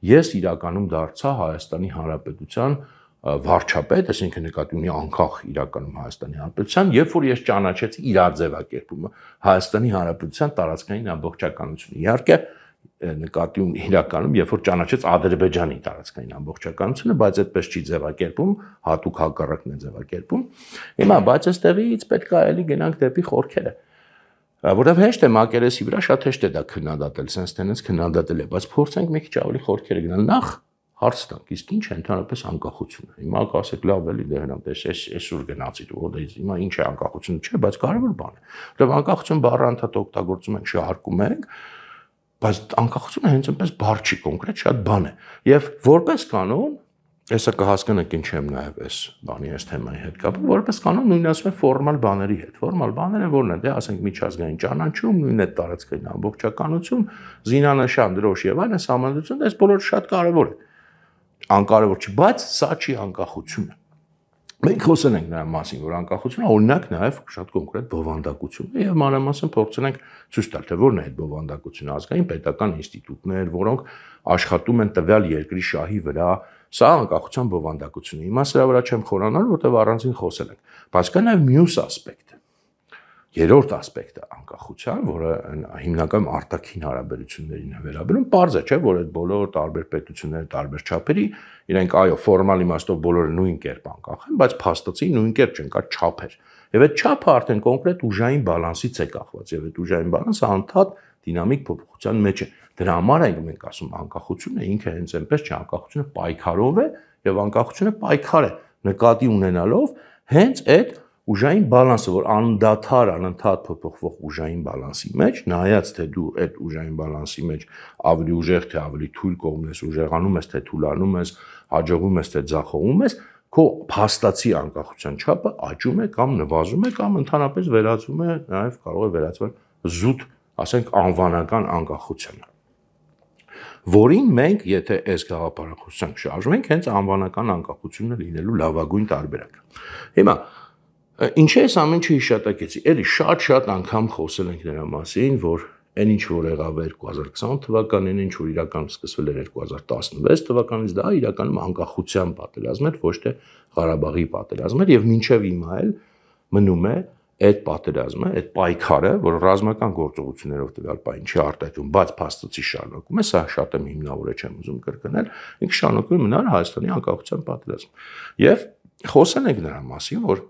ես իրականում դարձա Հայաստանի Հանրապետության վարչապետ, այսինքն նկատի ունի անկախ իրականում Հայաստանի Հանրապետության, երբ որ ես ճանաչեցի իր ձևակերպումը Հայաստանի Հանրապետության տարածքային ամբողջականությունը։ Իհարկե նկատի ունի իրականում, երբ որ ճանաչեց Ադրբեջանի տարածքային ամբողջականությունը, բայց այդպես չի ձևակերպում, հատուկ հակառակն է ձևակերպում։ Հիմա բայց այստեղից պետք է էլի գնանք դեպի խորքերը։ Որտեւ հեշտ է մակերեսի վրա շատ հեշտ է դա քննադատել, sense tennis քննադատել է, բայց փորձենք մի քիչ ավելի խորքերը գնալ։ Նախ հարց տանք, իսկ ինչ է ընդհանրապես անկախությունը։ Հիմա կասեք լավ էլի դե հնամ այսօր գնացի դու, որտեղ հիմա ինչ է անկախությունը, չէ, բայց կարևոր բան է։ Որտեւ անկախություն բառը անդադ օգտագործում ենք, շահարկում ենք, բայց անկախությունը հենց այնպես բառ չի, կոնկրետ շատ բան է։ Եվ որպես կանոն, Այսը կհասկանաք ինչ եմ նաև այս բանի այս թեմայի հետ կապը, որպես կանոն նույնն ասում է ֆորմալ բաների հետ։ Ֆորմալ բաները որն են, դե ասենք միջազգային ճանաչում, նույն այդ տարածքային ամբողջականություն, զինանշան, դրոշ եւ այլն, համանդրություն, այս բոլորը շատ կարեւոր է։ Անկարևոր չի, բայց սա չի անկախությունը։ Մենք խոսել ենք նրա մասին, որ անկախությունը օրինակ նաև շատ կոնկրետ բովանդակություն է եւ մանրամասն փորձել ենք ցույց տալ, թե որն է այդ բովանդակությունը, ազգային պետական ինստիտուտներ, որոնք աշխատում են տվյալ երկրի շահի վրա, սա անկախության բովանդակություն է։ Հիմա սրա վրա չեմ խորանալ, որտեղ առանձին խոսել ենք, բայց կա նաև մյուս ասպեկտ։ Երրորդ ասպեկտը անկախության, որը հիմնականում արտաքին հարաբերություններին է վերաբերում, պարզ է, չէ՞, որ այդ բոլոր տարբեր պետությունները, տարբեր չափերի, իրենք այո, ֆորմալ իմաստով բոլորը նույն կերպ անկախ են, բայց փաստացի նույն կերպ չեն, կա չափեր։ Եվ այդ չափը արդեն կոնկրետ ուժային բալանսից է կախված, եւ այդ ուժային բալանսը անդադ դինամիկ փոփոխության մեջ է։ Դրա համար ենք մենք ասում անկախությունը ինքը հենց այնպես չէ, անկախությունը պայքարով է եւ անկախությունը պայքար է, նկատի ունենալով հենց այդ ուժային բալանսը, որ անդադար անընդհատ փոփոխվող ուժային բալանսի մեջ, նայած թե դու այդ ուժային բալանսի մեջ ավելի ուժեղ թե ավելի թույլ կողմն ես, ուժեղանում ես թե թուլանում ես, հաջողում ես թե ձախողում ես, քո փաստացի անկախության չափը աճում է կամ նվազում է կամ ընդհանրապես վերածվում է, նաև կարող է վերածվել զուտ, ասենք անվանական անկախության, որին մենք, եթե այս գաղափարախոսությամբ շարժվում ենք, հենց անվանական անկախությունը լինելու լավագույն տարբերակը։ Հիմա ինչ է այս ամենը հիշատակեցի, էլի շատ անգամ խոսել ենք նրա մասին, որ այն ինչ որ եղավ 2020 թվականին, ինչ որ իրականում սկսվել էր 2016 թվականից, դա իրականում անկախության պատերազմ էր, ոչ թե Ղարաբաղի պատերազմ էր, եւ մինչեւ հիմա էլ մնում է այդ պատերազմը, այդ պայքարը, որ ռազմական գործողություններով տվյալ պայն չի արտահայտվում, բայց փաստացի շարունակում է, սա շատ եմ հիմնավորը չեմ ուզում կրկնել, ինքը շարունակում է մնալ Հայաստանի անկախության պատերազմ։ Եվ խոսել ենք նրա մասին, որ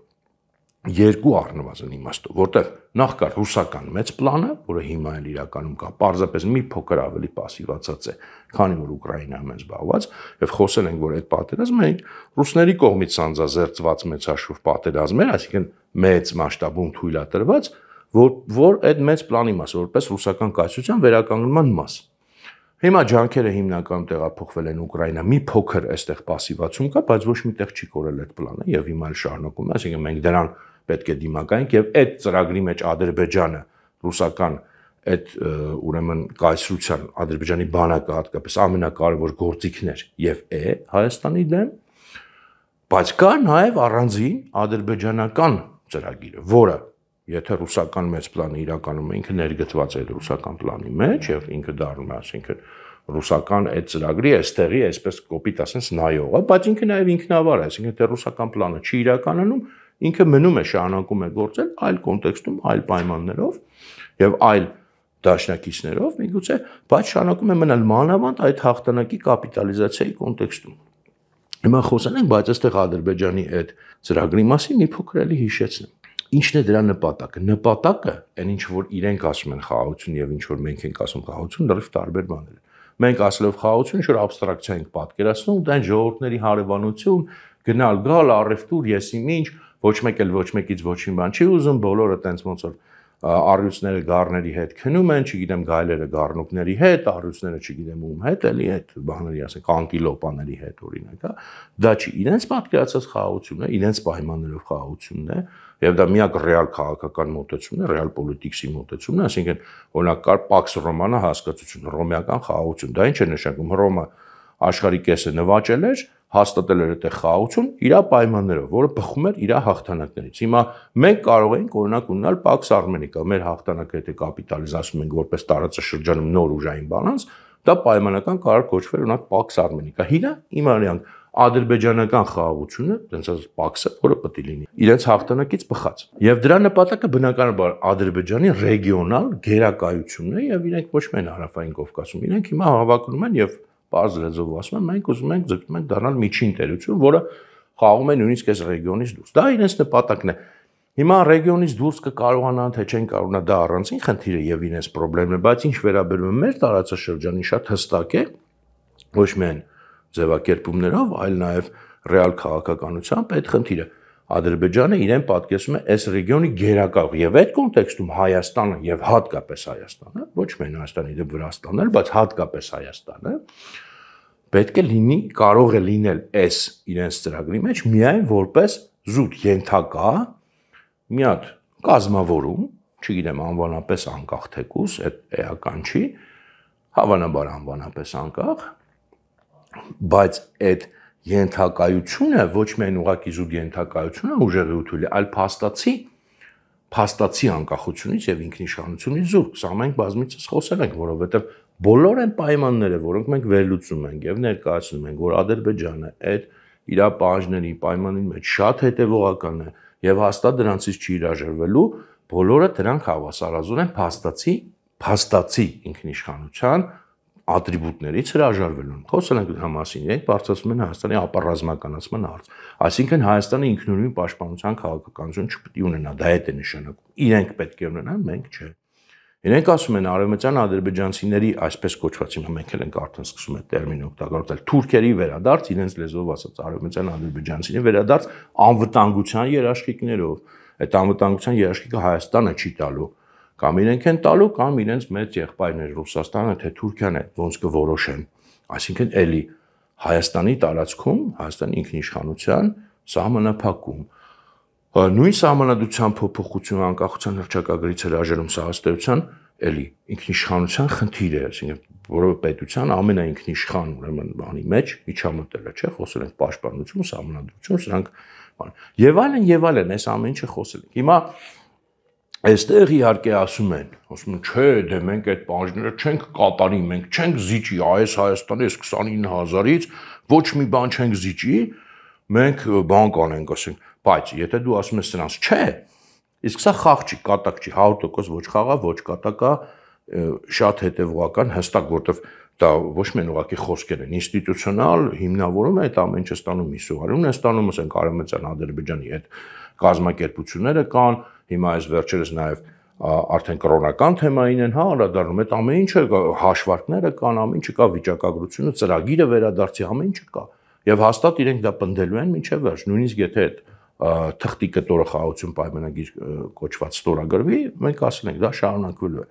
երկու առնվազն իմաստով, որտեղ նախ կար ռուսական մեծ պլանը, որը հիմա էլ իրականում կա, պարզապես մի փոքր ավելի пассивացած է, քանի որ Ուկրաինայում են զբաղված, եւ խոսել ենք, որ այդ պատերազմը ռուսների կողմից սանձազերծված մեծաշուրջ պատերազմ էր, այսինքն մեծ մասշտաբում թույլատրված, որ այդ մեծ պլանի մաս, որպես ռուսական կայսրության վերականգնման մաս։ Հիմա ջանքերը հիմնականում տեղափոխվել են Ուկրաինա, մի փոքր այստեղ пассивացում կա, բայց ոչ միտեղ չի կորել այդ պլանը եւ հիմա էլ շարունակում է, այսինքն մենք դրան պետք է դիմակայենք եւ այդ ծրագրի մեջ Ադրբեջանը ռուսական այդ ուրեմն կայսրության Ադրբեջանի բանակը հատկապես ամենակարևոր գործիքն էր եւ է Հայաստանի դեմ, բայց կա նաեւ առանձին ադրբեջանական ծրագիրը, որը եթե ռուսական մեծ պլանը իրականում է ինքը ներգծված է ռուսական պլանի մեջ եւ ինքը դառնում է, այսինքն ռուսական այդ ծրագրի այստեղի այսպես կոպիտ ասենց նայողը, բայց ինքը նաեւ ինքնավար է, այսինքն թե ռուսական պլանը չի իրականանում, ինքը մնում է շարունակում է գործել այլ կոնտեքստում, այլ պայմաններով եւ այլ դաշնակիցներով, միգուցե, բայց շարունակում է մնալ մանավանդ այդ հաղթանակի կապիտալիզացիայի կոնտեքստում։ Հիմա խոսել ենք, բայց այստեղ Ադրբեջանի այդ ծրագրի մասին մի փոքր էլի հիշեցնեմ։ Ինչն է դրա նպատակը։ Նպատակը, այն ինչ որ իրենք ասում են խաղաղություն եւ ինչ որ մենք ենք ասում խաղաղություն, լրիվ տարբեր բաներ են։ Մենք ասելով խաղաղություն, ինչ որ աբստրակցիա ենք պատկերացնում, դա այն ժողովուրդների հարևանություն, գնալ գալ, առևտուր, եսիմ ինչ, ոչ մեկ էլ ոչ մեկից ոչինչ բան չի ուզում, բոլորը տենց ոնց որ առյուծները գառների հետ քնում են, չգիտեմ գայլերը գառնուկների հետ, առյուծները չգիտեմ ում հետ, էլի այդ բաների ասենք անտիլոպաների հետ օրինակ, հա, դա չի իրենց պատկերացած խաղաղությունն է, իրենց պայմաններով խաղաղությունն է, եւ դա միակ ռեալ քաղաքական մոտեցումն է, ռեալ պոլիտիկսի մոտեցումն է, ասենք օրինակ կար Pax Romana հասկացություն, ռոմեական խաղաղություն, դա ինչ է նշանակում, Հռոմը աշխարհի կեսը նվաճել էր, հաստատել էր այդտեղ խաղաղություն իր պայմաններով, որը բխում էր իր հաղթանակներից։ Հիմա մենք կարող ենք օրինակ ունենալ Pax Armenica, մեր հաղթանակը եթե կապիտալիզացնում ենք որպես տարածաշրջանում նոր ուժային բալանս, դա պայմանական կարող կոչվել օրինակ Pax Armenica։ Հիմա իմանանք ադրբեջանական խաղաղությունը, տենց ասած Pax-ը, որը պետք է լինի իրենց հաղթանակից բխած։ Եվ դրա նպատակը բնականաբար Ադրբեջանի ռեգիոնալ գերակայությունն է եւ իրենք ոչ միայն Հարավային Կովկասում, իրենք հիմա հավակնում են եւ պարզ լեզվով ասում են, մենք ուզում ենք ձգտում ենք դառնալ միջին տերություն, որը խաղում է նույնիսկ այս ռեգիոնից դուրս։ Դա իրենց նպատակն է։ Հիմա ռեգիոնից դուրս կկարողանան, թե չեն կարողանա, դա առանցին խնդիր է եւ իրենց խնդիրն է, բայց ինչ վերաբերում է մեր տարածաշրջանին շատ հստակ է, ոչ միայն ձևակերպումներով, այլ նաեւ ռեալ քաղաքականությամբ այդ խնդիրը Ադրբեջանը իրեն պատկերացնում է այս ռեգիոնի գերակայող եւ այդ կոնտեքստում Հայաստանը եւ հատկապես Հայաստանը, ոչ միայն Հայաստանի դեպ Վրաստանն էլ, բայց հատկապես Հայաստանը պետք է լինի, կարող է լինել այս իրենց ծրագրի մեջ միայն որպես զուտ ենթակա մի հատ կազմավորում, չգիտեմ, անվանապես անկախ թեկուս, այդ էական չի, հավանաբար անվանապես անկախ, բայց այդ ենթակայությունը ոչ միայն ուղղակի զուտ ենթակայությունը ուժեղի ու թույլի, այլ փաստացի անկախությունից եւ ինքնիշխանությունից զուրկ։ Սա մենք բազմիցս խոսել ենք, որովհետեւ բոլոր այն պայմանները, որոնք մենք վերլուծում ենք եւ ներկայացնում ենք, որ Ադրբեջանը այդ իր պահանջների պայմանների մեջ շատ հետեւողական է եւ հաստատ դրանցից չի հրաժարվելու, բոլորը դրանք հավասարազոր են փաստացի ինքնիշխանության ատրիբուտներից հրաժարվելուն։ Խոսել ենք դրա մասին, իրենք բարձրացնում են Հայաստանի ապառազմականացման հարց։ Այսինքն Հայաստանը ինքնուրույն պաշտպանության քաղաքականություն չպետք է ունենա, դա է նշանակում։ Իրենք պետք է ունենան, մենք չէ։ Իրենք ասում են արևմտյան ադրբեջանցիների այսպես կոչված, հիմա մենք էլ ենք արդեն սկսում այդ տերմինը օգտագործել, թուրքերի վերադարձ, իրենց լեզվով ասած արևմտյան ադրբեջանցիների վերադարձ անվտանգության երաշխիքներով։ Այդ անվտանգության երաշխիքը Հայաստանը չի տալու։ Կամ իրենք են տալու, կամ իրենց մեծ եղբայրներ Ռուսաստանը, թե Թուրքիան է, ոնց կորոշեն։ Այսինքն էլի Հայաստանի տարածքում, Հայաստանի ինքնիշխանության սահմանափակում, նույն սահմանադրության փոփոխություն անկախության հռչակագրից հրաժարում սա ըստեյության էլի ինքնիշխանության խնդիր է, այսինքն որովհետեւ պետության ամենաինքնիշխան ուրեմն բանի մեջ միջամտելը, չէ՞, խոսել ենք պաշտպանություն, սահմանադրություն, սրանք բան։ Եվ այլն, այս ամեն ինչը խոսել ենք։ Հիմա այստեղ իհարկե ասում են, չէ, դե մենք այդ պահանջները չենք կատարի, մենք չենք զիջի այս Հայաստանի այս 29000-ից ոչ մի բան չենք զիջի, մենք բան կանենք, ասենք, բայց եթե դու ասում ես սրանց չէ, Իսկ սա խաղ չի, կատակ չի, 100% ոչ խաղա, ոչ կատակա, շատ հետևողական, հստակ, որտեվ դա ոչ միայն ուղղակի խոսքեր են, ինստիտուցիոնալ հիմնավորում է այդ ամեն ինչը ստանում Իսուղարյանն է ստանում, ասենք Արևմտյան Ադրբեջանի հետ կազմակերպությունները կան, հիմա այս վերջերս նաև արդեն կրոնական թեմային են, հա, անդրադառնում, այդ ամեն ինչը հաշվարկները կան, ամեն ինչը կա, վիճակագրությունը, ծրագիրը վերադարձի, ամեն ինչը կա։ Եվ հաստատ իրենք դա պնդելու են մինչև վերջ, նույնիսկ եթե այդ թղթի կտորը խաղաղություն պայմանագիր կոչված ստորագրվի, մենք ասել ենք, դա շարունակվելու է։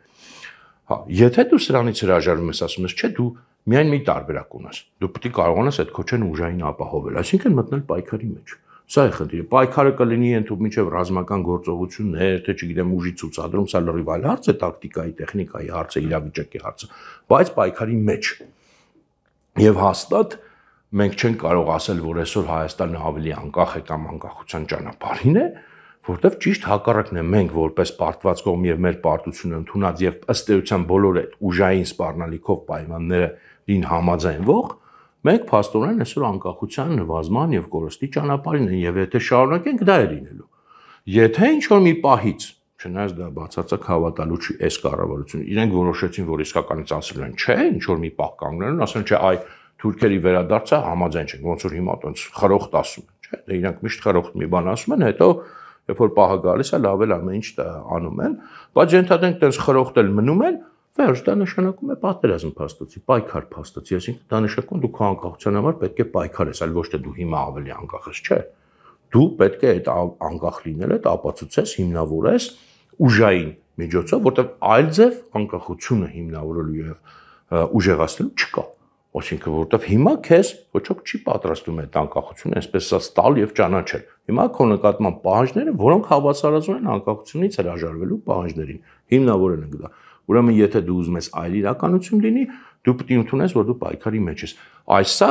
Հա, եթե դու սրանից հրաժարվում ես, ասում ես, չէ, դու միայն մի տարբերակ ունես։ Դու պետք է կարողանաս այդ քոչեն ուժային ապահովել, այսինքն մտնել պայքարի մեջ։ Սա է խնդիրը։ Պայքարը կլինի ընդհանուր մինչև ռազմական գործողություններ, թե չգիտեմ ուժի ցուցադրում, սա լրիվ այլ հարց է, տակտիկայի, տեխնիկայի հարց է, իրավիճակի հարց է, բայց պայքարի մեջ։ Եվ հաստատ մենք չենք կարող ասել, որ այսօր Հայաստանը ավելի անկախ է կամ անկախության ճանապարհին է, որտեվ ճիշտ հակառակն է, մենք որպես պարտված կողմ եւ մեր պարտությունը ընդունած եւ ըստ էության բոլոր այդ ուժային սպառնալիքով պայմաններին համաձայնվող, մենք փաստորեն այսօր անկախության նվազման եւ կորստի ճանապարհին են եւ եթե շարունակենք դա է լինելու։ Եթե ինչ որ մի պահից, չնայած դա բացարձակ հավատալու չի այս կառավարությունը, իրենք որոշեցին, որ իսկականից ասել են, չէ, ինչ որ մի պահ կանգնեն, ասեն, չէ, այ թուրքերի վերադարձը համաձայն չեն, ոնց որ հիմա տոնց խրոխտ ասում են, չէ, դե իրանք միշտ խրոխտ մի բան ասում են, հետո երբ որ պահը գալիս է, լավ էլ ամեն ինչ անում են, բայց ենթադրենք տենց խրոխտել մնում են, վերջ դա նշանակում է պատերազմ փաստացի, պայքար փաստացի, այսինքն դա նշանակում դու քո անկախության համար պետք է պայքարես, այլ ոչ թե դու հիմա ավելի անկախ ես, չէ։ Դու պետք է այդ անկախ լինելը ապացուցես, հիմնավորես ուժային միջոցով, որտեղ այլ ձև անկախությունը հիմնավորելու եւ ուժեղացնելու չկա։ Այսինքն որովհետև հիմա քեզ ոչ ոք չի պատրաստում այդ անկախությունը այսպես ստալ եւ ճանաչել։ Հիմա քո նկատմամբ պահանջները, որոնք հավասարազոր են անկախությունից հրաժարվելու պահանջներին, հիմնավորել են դա։ Ուրեմն եթե դու ուզում ես այլ իրականություն լինի, դու պետք է ընդունես, որ դու պայքարի մեջ ես։ Այսա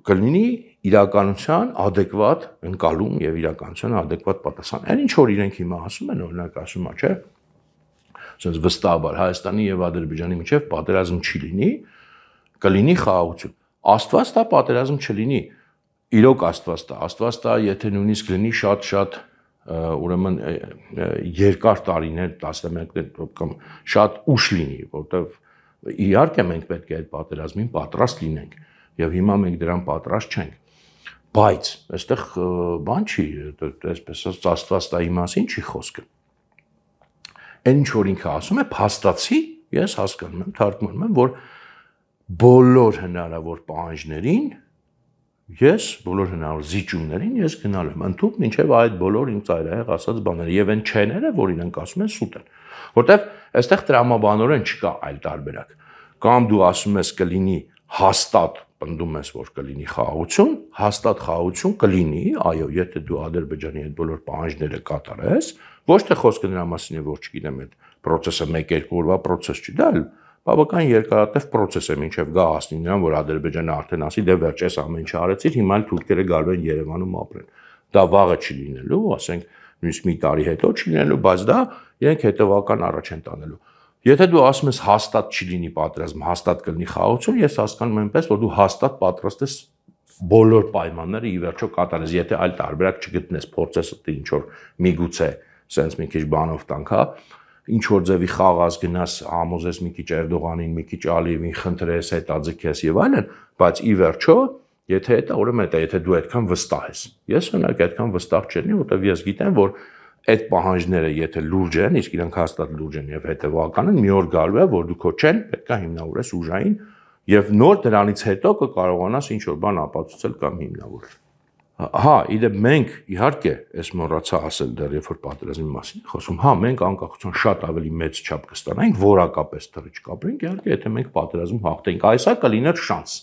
կլինի իրականության adekvat ընկալում եւ իրականության adekvat պատասխան։ Այն ինչ որ իրենք հիմա ասում են, օրինակ ասում է, չէ՞, ասես վստահաբար Հայաստանի եւ Ադրբեջանի միջեւ պատերազմ չի լինի, կլինի խաղաղություն։ Աստված տա պատերազմ չլինի։ Իրոք Աստված տա, եթե նույնիսկ լինի շատ ուրեմն երկար տարիներ, տասնամյակներ կամ շատ ուշ լինի, որտեղ իհարկե մենք պետք է այդ պատերազմին պատրաստ լինենք եւ հիմա մենք դրան պատրաստ չենք։ Բայց այստեղ բան չի, այսպես ասած Աստված տայի մասին չի խոսքը։ Այն ինչ որ ինքը ասում է, փաստացի, ես հասկանում եմ, թարգմանում եմ, որ բոլոր հնարավոր պահանջներին ես բոլոր հնարավոր զիջումներին ես գնալ եմ ընդհանուր մինչև այդ բոլոր իմ ծայրահեղ ասած բաները եւ այն չեները, որ իրենք ասում են սուտ են, որտեվ այստեղ տրամաբանորեն չկա այլ տարբերակ։ Կամ դու ասում ես կլինի հաստատ, պնդում ես, որ կլինի խաղաղություն, հաստատ խաղաղություն կլինի, այո, եթե դու Ադրբեջանի այդ բոլոր պահանջները կատարես, ոչ թե խոսքը նրա մասին է, որ չգիտեմ, այդ process-ը 1-2 օրվա process չի, դա բավական երկարատև process է, մինչև գա հասնի նրան, որ Ադրբեջանը արդեն ասի, դե վերջ էս ամեն ինչ արեցիր, հիմա էլ թուրքերը գալու են Երևանում ապրեն։ Դա վաղը չի լինելու, ասենք նույնիսկ մի տարի հետո չի լինելու, բայց դա իրենք հետևական առաջ են տանելու։ Եթե դու ասում ես հաստատ չի լինի պատերազմ, հաստատ կլինի խաղաղություն, ես հասկանում եմ այնպես, որ դու հաստատ պատրաստ ես բոլոր պայմանները ի վերջո կատարես, եթե այլ տարբերակ չգտնես, փորձես դե ինչ որ միգուցե sense մի քիչ բանով տանք, հա, ինչ որ ձևի խաղաց գնաս, համոզես մի քիչ Էրդողանին, մի քիչ Ալիևին խնդրես, հետաձգես եւ այլն, բայց ի վերջո, եթե դա ուրեմն դա եթե դու այդքան վստահ ես։ Ես օրինակ այդքան վստահ չեմ, որովհետեւ ես գիտեմ, որ այդ պահանջները եթե լուրջ են, իսկ իրանք հաստատ լուրջ են եւ հետեւական են, մի օր գալու է, որ դու քո չեն, պետք է հիմնավորես ուժային եւ նոր դրանից հետո կկարողանաս ինչ որ բան ապացուցել կամ հիմնավորել։ Հա, իդեպ մենք իհարկե այս մոռացա ասել դեռ երբ որ պատերազմի մասին խոսում, հա, մենք անկախության շատ ավելի մեծ չափ կստանանք, որակապես թռիչ կապրենք, իհարկե, եթե մենք պատերազմ հաղթենք, այսա կլիներ շանս։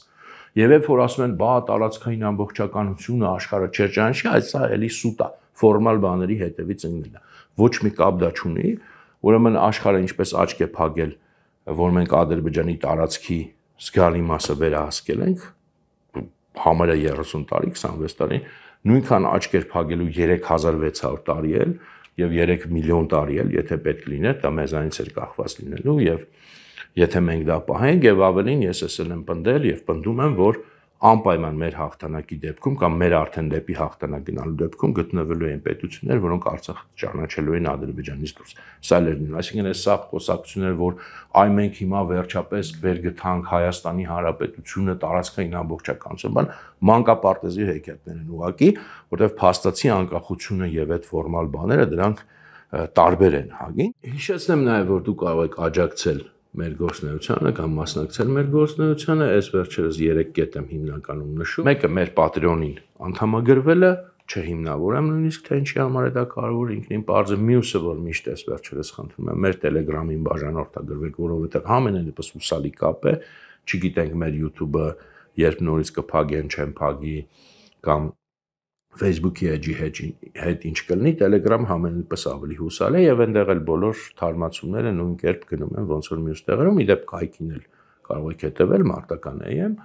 Եվ երբ որ ասում են, բա տարածքային ամբողջականությունը աշխարհը չերջանչի, այսա էլի սուտ է, ֆորմալ բաների հետևից ընկնելն է։ Ոչ մի կապ դա չունի, ուրեմն աշխարհը ինչպես աչք է փակել, որ մենք Ադրբեջանի տարածքի զգալի մասը վերահսկել ենք, համարյա 30 տարի, 26 տարի, նույնքան աչք էր փակելու 3600 տարի էլ եւ 3 միլիոն տարի էլ, եթե պետք լիներ, դա մեզանից էր կախված լինելու եւ եթե մենք դա պահենք եւ ավելին ես էսել եմ պնդել եւ պնդում եմ, որ անպայման մեր հաղթանակի դեպքում կամ մեր արդեն դեպի հաղթանակ գնալու դեպքում գտնվելու են պետություններ, որոնք Արցախը ճանաչելու են Ադրբեջանից դուրս։ Սա լերնին, այսինքն այս սա խոսակցություններ, որ այ մենք հիմա վերջապես վերգտանք Հայաստանի Հանրապետությունը տարածքային ամբողջականություն, բան մանկապարտեզի հեքիաթներ են ուղղակի, որտեղ փաստացի անկախությունը եւ այդ ֆորմալ բաները դրանք տարբեր են հագին։ Հիշեցնեմ նաեւ, որ դու կարող եք աջակցել մեր գործնեությանը կամ մասնակցել մեր գործնեությանը, այս վերջերս 3 կետ եմ հիմնականում նշում։ Մեկը մեր Patreon-ին անդամագրվելը, չհիմնավորեմ նույնիսկ թե ինչի համար է դա կարևոր, ինքնին պարզ է, մյուսը որ միշտ այս վերջերս խնդրում եմ մեր Telegram-ին բաժանորդագրվեք, որովհետև համենայնիվս հուսալի կապ է, չգիտենք մեր YouTube-ը երբ նորից կփակեն, չեն փակի կամ Facebook-ի հետ ինչ կլինի, Telegram համենայնիվս ավելի հուսալ է եւ այնտեղ էլ բոլոր թարմացումները նույն կերպ գնում են ոնց որ մյուս տեղերում, իդեպ կայքին էլ կարող եք հետևել մարտական AM,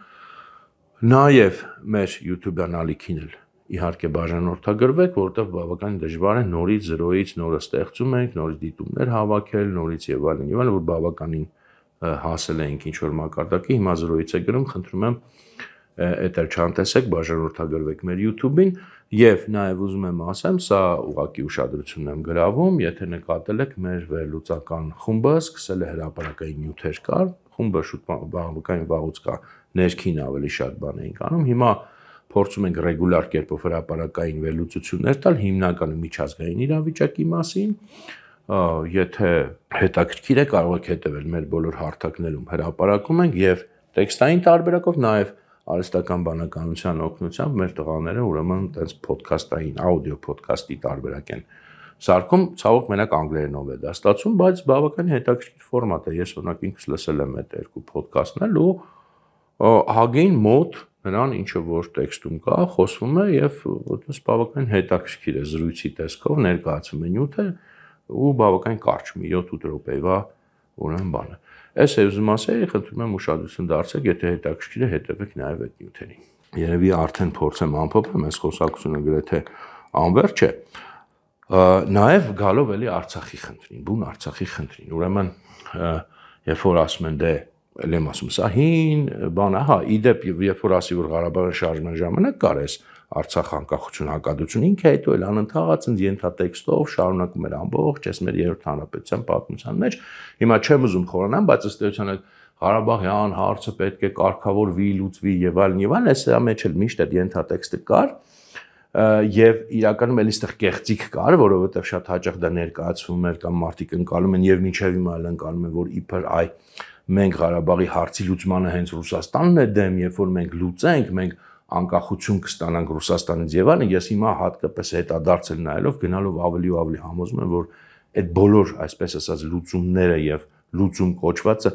նաեւ մեր YouTube-յան ալիքին էլ իհարկե բաժանորդագրվեք, որովհետեւ բավականին դժվար է նորից զրոյից նորը ստեղծում ենք, նորից դիտումներ հավաքել, նորից եւ այլն, որ բավականին հասել ենք ինչ որ մակարդակի, հիմա զրոյից է գրում, խնդրում եմ Էտեր չանտեսեք, բաժանորդագրվեք մեր YouTube-ին եւ նաեւ ուզում եմ ասեմ, սա ուղղակի ուշադրություն եմ գրավում, եթե նկատել եք մեր վերլուծական խումբը սկսել է հրապարակային նյութեր կար, խումբը շուտ բավականին վաղուց կա, ներքին ավելի շատ բան էինք անում, հիմա փորձում ենք ռեգուլար կերպով հրապարակային վերլուծություններ տալ, հիմնականում միջազգային իրավիճակի մասին, եթե հետաքրքիր է կարող եք հետևել մեր բոլոր հարթակներում հրապարակում ենք եւ տեքստային տարբերակով նաեւ արհեստական բանականության օգնությամբ մեր տղաները ուրեմն այդպես ոդքասթային, աուդիո ոդքասթի տարբերակ են սարքում, ցավոք մենակ անգլերենով է դա ստացվում, բայց բավականին հետաքրքիր ֆորմատ է։ Ես օրինակ ինքս լսել եմ այդ երկու ոդքասթն էլ ու հագին մոտ նրան ինչը որ տեքստում կա, խոսվում է եւ այդպես բավականին հետաքրքիր է զրույցի տեսքով ներկայացվում է նյութը ու բավականին կարճ մի 7-8 րոպեվա ուրեմն բանը։ Այս է ուզում ասել, խնդրում եմ ուշադրություն դարձրեք, եթե հետաքրքիր է, հետևեք նաև այդ նյութերին։ Երևի արդեն փորձեմ ամփոփեմ, այս խոսակցությունը գրեթե անվերջ է։ Նաև գալով էլի Արցախի խնդրին, բուն Արցախի խնդրին։ Ուրեմն, երբ որ ասում են դե ել եմ ասում, սա հին բան է, հա, իդեպ երբ որ ասի որ Ղարաբաղի շարժման ժամանակ կար էս Արցախ անկախություն հակադրություն, ինքը հետո էլ անընդհատ ինձ ենթատեքստով շարունակում էր ամբողջ այս մեր երրորդ հանրապետության պատմության մեջ։ Հիմա չեմ ուզում խորանամ, բայց ըստ էության այդ Ղարաբաղյան հարցը պետք է կարգավորվի, լուծվի եւ այլն, այսա մեջ էլ միշտ այդ ենթատեքստը կար եւ իրականում էլ այստեղ կեղծիք կար, որովհետեւ շատ հաճախ դա ներկայացվում էր կամ մարդիկ ընկալում են եւ մինչեւ հիմա էլ ընկալում են, որ իբր այ մենք Ղարաբաղի հարցի լուծմանը հենց Ռուսաստանն է դեմ, երբ որ մենք լուծենք, մենք անկախություն կստանանք Ռուսաստանից եւ այլն, ես հիմա հատկապես հետադարձել նայելով գնալով ավելի ու ավելի համոզում եմ, որ այդ բոլոր, այսպես ասած, լուծումները եւ լուծում կոչվածը